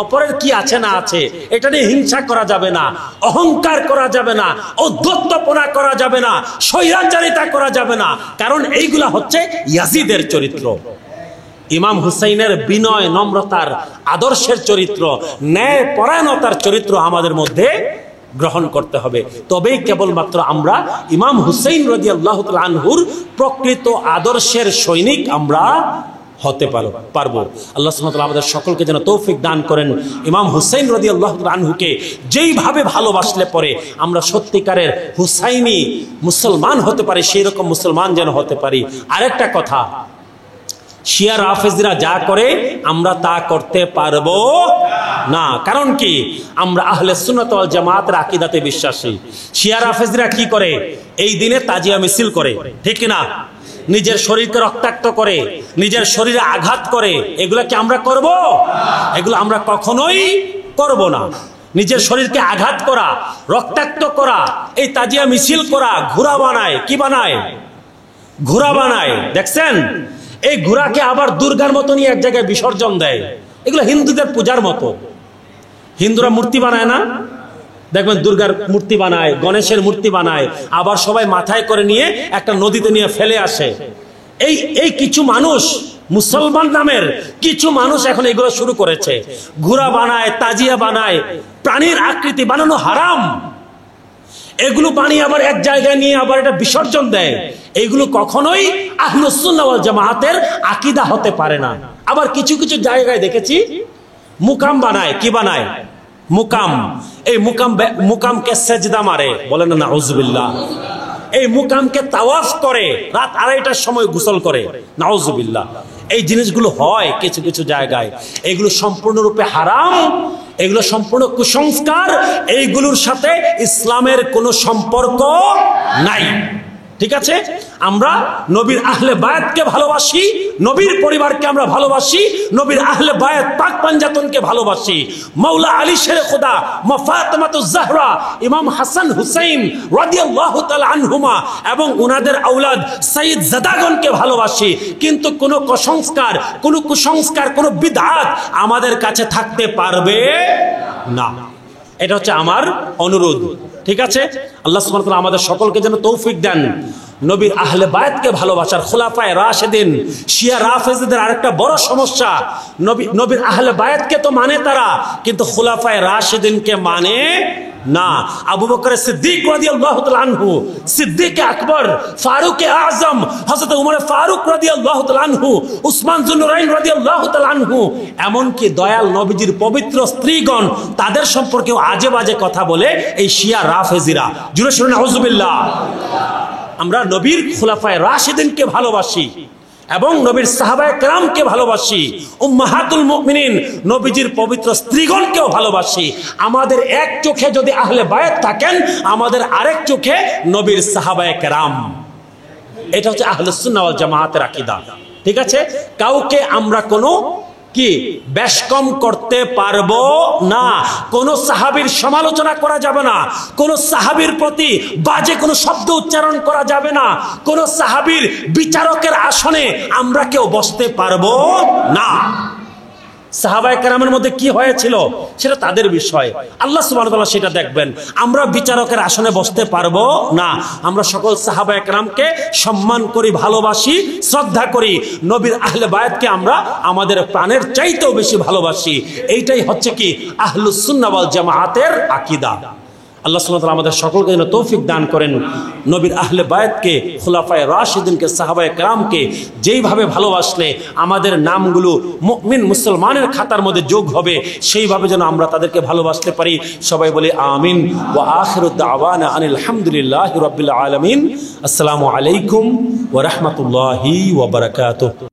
অপরের কি আছে না আছে এটা নিয়ে হিংসা করা যাবে না, অহংকার করা যাবে না, ঔদ্ধত্যপনা করা যাবে না, স্বৈরাচারিতা করা যাবে না, কারণ এইগুলা হচ্ছে ইয়াজিদের চরিত্র। ইমাম হুসাইনের বিনয়, নম্রতার, আদর্শের চরিত্র, ন্যায় পরায়ণতার চরিত্র আমাদের মধ্যে গ্রহণ করতে হবে। তবেই কেবলমাত্র আমরা ইমাম হুসাইন রাদিয়াল্লাহু তাআলা আনহুর প্রকৃত আদর্শের সৈনিক আমরা হতে পারবো। আল্লাহ সুবহানাহু ওয়া তাআলা আমাদের সকলকে যেন তৌফিক দান করেন। ইমাম হুসাইন রাদিয়াল্লাহু তাআলা আনহুকে যেইভাবে ভালোবাসলে পরে আমরা সত্যিকারের হুসাইনি মুসলমান হতে পারি, সেই রকম মুসলমান যেন হতে পারি। আরেকটা কথা, শিয়া রাফেজরা যা করে আমরা তা করতে পারবো না। কারণ কি? আমরা আহলে সুন্নাত ওয়াল জামাতের আকীদাতে বিশ্বাসী। শিয়া রাফেজরা কি করে? এই দিনে তাজিয়া মিছিল করে, ঠিক না? নিজের শরীরকে রক্তাক্ত করে, নিজের শরীরে আঘাত করে। এগুলা কি আমরা করব? এগুলো আমরা কখনোই করব না। নিজের শরীরকে আঘাত করা, রক্তাক্ত করা, এই তাজিয়া মিছিল করা, ঘোড়া বানায়, কি বানায়? ঘোড়া বানায়। দেখছেন? এই ঘোড়াকে আবার দুর্গার মতো নিয়ে এক জায়গায় বিসর্জন দেয়। এগুলো হিন্দুদের পূজার মতো। হিন্দুরা মূর্তি বানায় না? দেখবেন দুর্গার মূর্তি বানায়, গণেশের মূর্তি বানায়, আবার সবাই মাথায় করে নিয়ে একটা নদীতে নিয়ে ফেলে আসে। এই কিছু মানুষ, মুসলমান নামের কিছু মানুষ এখন এগুলো শুরু করেছে। ঘোড়া বানায়, তাজিয়া বানায়, প্রাণীর আকৃতি বানানো হারাম। এগুলো বানিয়ে আবার এক জায়গায় নিয়ে আবার এটা বিসর্জন দেয়। এইগুলো কখনোই আহলুস সুন্নাহ ওয়াল জামাতের আকীদা হতে পারে না। আবার কিছু কিছু জায়গায় দেখেছি মুকাম বানায়। কি বানায়? মুকাম। এই মুকামকে সেজদা মারে, বলেন না নাউজুবিল্লাহ। এই মুকামকে তাওয়াফ করে, রাত 2:30টার সময় গোসল করে, নাউজুবিল্লাহ। এই জিনিসগুলো হয় কিছু কিছু জায়গায়। এগুলো সম্পূর্ণরূপে হারাম, এগুলো সম্পূর্ণ কুসংস্কার। এইগুলোর সাথে ইসলামের কোনো সম্পর্ক নাই। ঠিক আছে? আমরা নবীর আহলে বায়াতকে ভালোবাসি, নবীর পরিবারকে আমরা ভালোবাসি, নবীর আহলে বায়াত পাক পাঞ্জাতনকে ভালোবাসি। মাওলা আলী শেরে খোদা, মা ফাতেমাতুজ জাহরা, ইমাম হাসান হুসাইন রাদিয়াল্লাহু তাআলা আনহুমা এবং উনাদের আওলাদ সাইয়্যিদ জাদাগণকে ভালোবাসি। কিন্তু কোনো কুসংস্কার, কোনো বিদআত আমাদের কাছে থাকতে পারবে না। এটা হচ্ছে আমার অনুরোধ। ঠিক আছে? আল্লাহ সুবহানাহু ওয়া তাআলা আমাদের সকলকে যেন তৌফিক দেন নবীর আহলে বায়াতকে ভালোবাসার। খুলাফায়ে রাশিদিন, শিয়া রাফেজীদের আরেকটা বড় সমস্যা, নবীর আহলে বায়াতকে তো মানে তারা, কিন্তু খুলাফায়ে রাশিদিনকে মানে না। আবু বকর সিদ্দিক রাদিয়াল্লাহু তাআলা আনহু, সিদ্দিক আকবর, ফারুক আযম, হযরত উমর ফারুক রাদিয়াল্লাহু তাআলা আনহু, উসমান যুন্নুরাইন রাদিয়াল্লাহু তাআলা আনহু, এমনকি দয়াল নবীজির পবিত্র স্ত্রীগণ, তাদের সম্পর্কেও আজে বাজে কথা বলে এই শিয়া রাফেজীরা। জুড়ে শুনুন নাউজুবিল্লাহ। আমরা নবীর খুলাফায়ে রাশিদিনকে ভালোবাসি এবং নবীর সাহাবায়ে কেরামকে ভালোবাসি, উম্মাহাতুল মুমিনিন নবীজির পবিত্র স্ত্রীগণকেও ভালোবাসি। আমাদের এক চোখে যদি আহলে বায়াত থাকেন, আমাদের আরেক চোখে নবীর সাহাবায়ে কেরাম। এটা হচ্ছে আহলুস সুন্নাহ ওয়াল জামাতের আকীদা। ঠিক আছে? কাউকে আমরা কোনো কি বেশ কম করতে পারবো না। কোন সাহাবীর সমালোচনা করা যাবে না, কোন সাহাবীর প্রতি বাজে কোনো শব্দ উচ্চারণ করা যাবে না, কোন সাহাবীর বিচারকের আসনে আমরা কেউ বসতে পারবো না। সাহাবায়ে কেরামের মধ্যে কি হয়েছিল সেটা তাদের বিষয়, আল্লাহ সুবহানাহু ওয়া তাআলা সেটা দেখবেন। আমরা বিচারকের আসনে বসতে পারবো না। আমরা সকল সাহাবায়ে কেরামকে সম্মান করি, ভালোবাসি, শ্রদ্ধা করি। নবীর আহলে বায়াতকে আমরা আমাদের প্রাণের চাইতেও বেশি ভালোবাসি। এইটাই হচ্ছে কি আহলুস সুন্নাহ ওয়াল জামাতের আকীদা। আল্লাহ সুবহানাহু ওয়া তাআলা আমাদের সকলকে যেন তৌফিক দান করেন। নবীর আহলে বায়াতকে, খুলাফায়ে রাশিদিনকে, সাহাবায়ে কেরামকে যেইভাবে ভালোবাসলে আমাদের নামগুলো মুমিন মুসলমানের খাতার মধ্যে যোগ হবে, সেইভাবে যেন আমরা তাদেরকে ভালোবাসতে পারি। সবাই বলি আমিন। ওয়া আখিরু দাওয়ানা আনিল হামদুলিল্লাহি রাব্বিল আলামিন। আসসালামু আলাইকুম ওয়া রাহমাতুল্লাহি ওয়া বারাকাতুহু।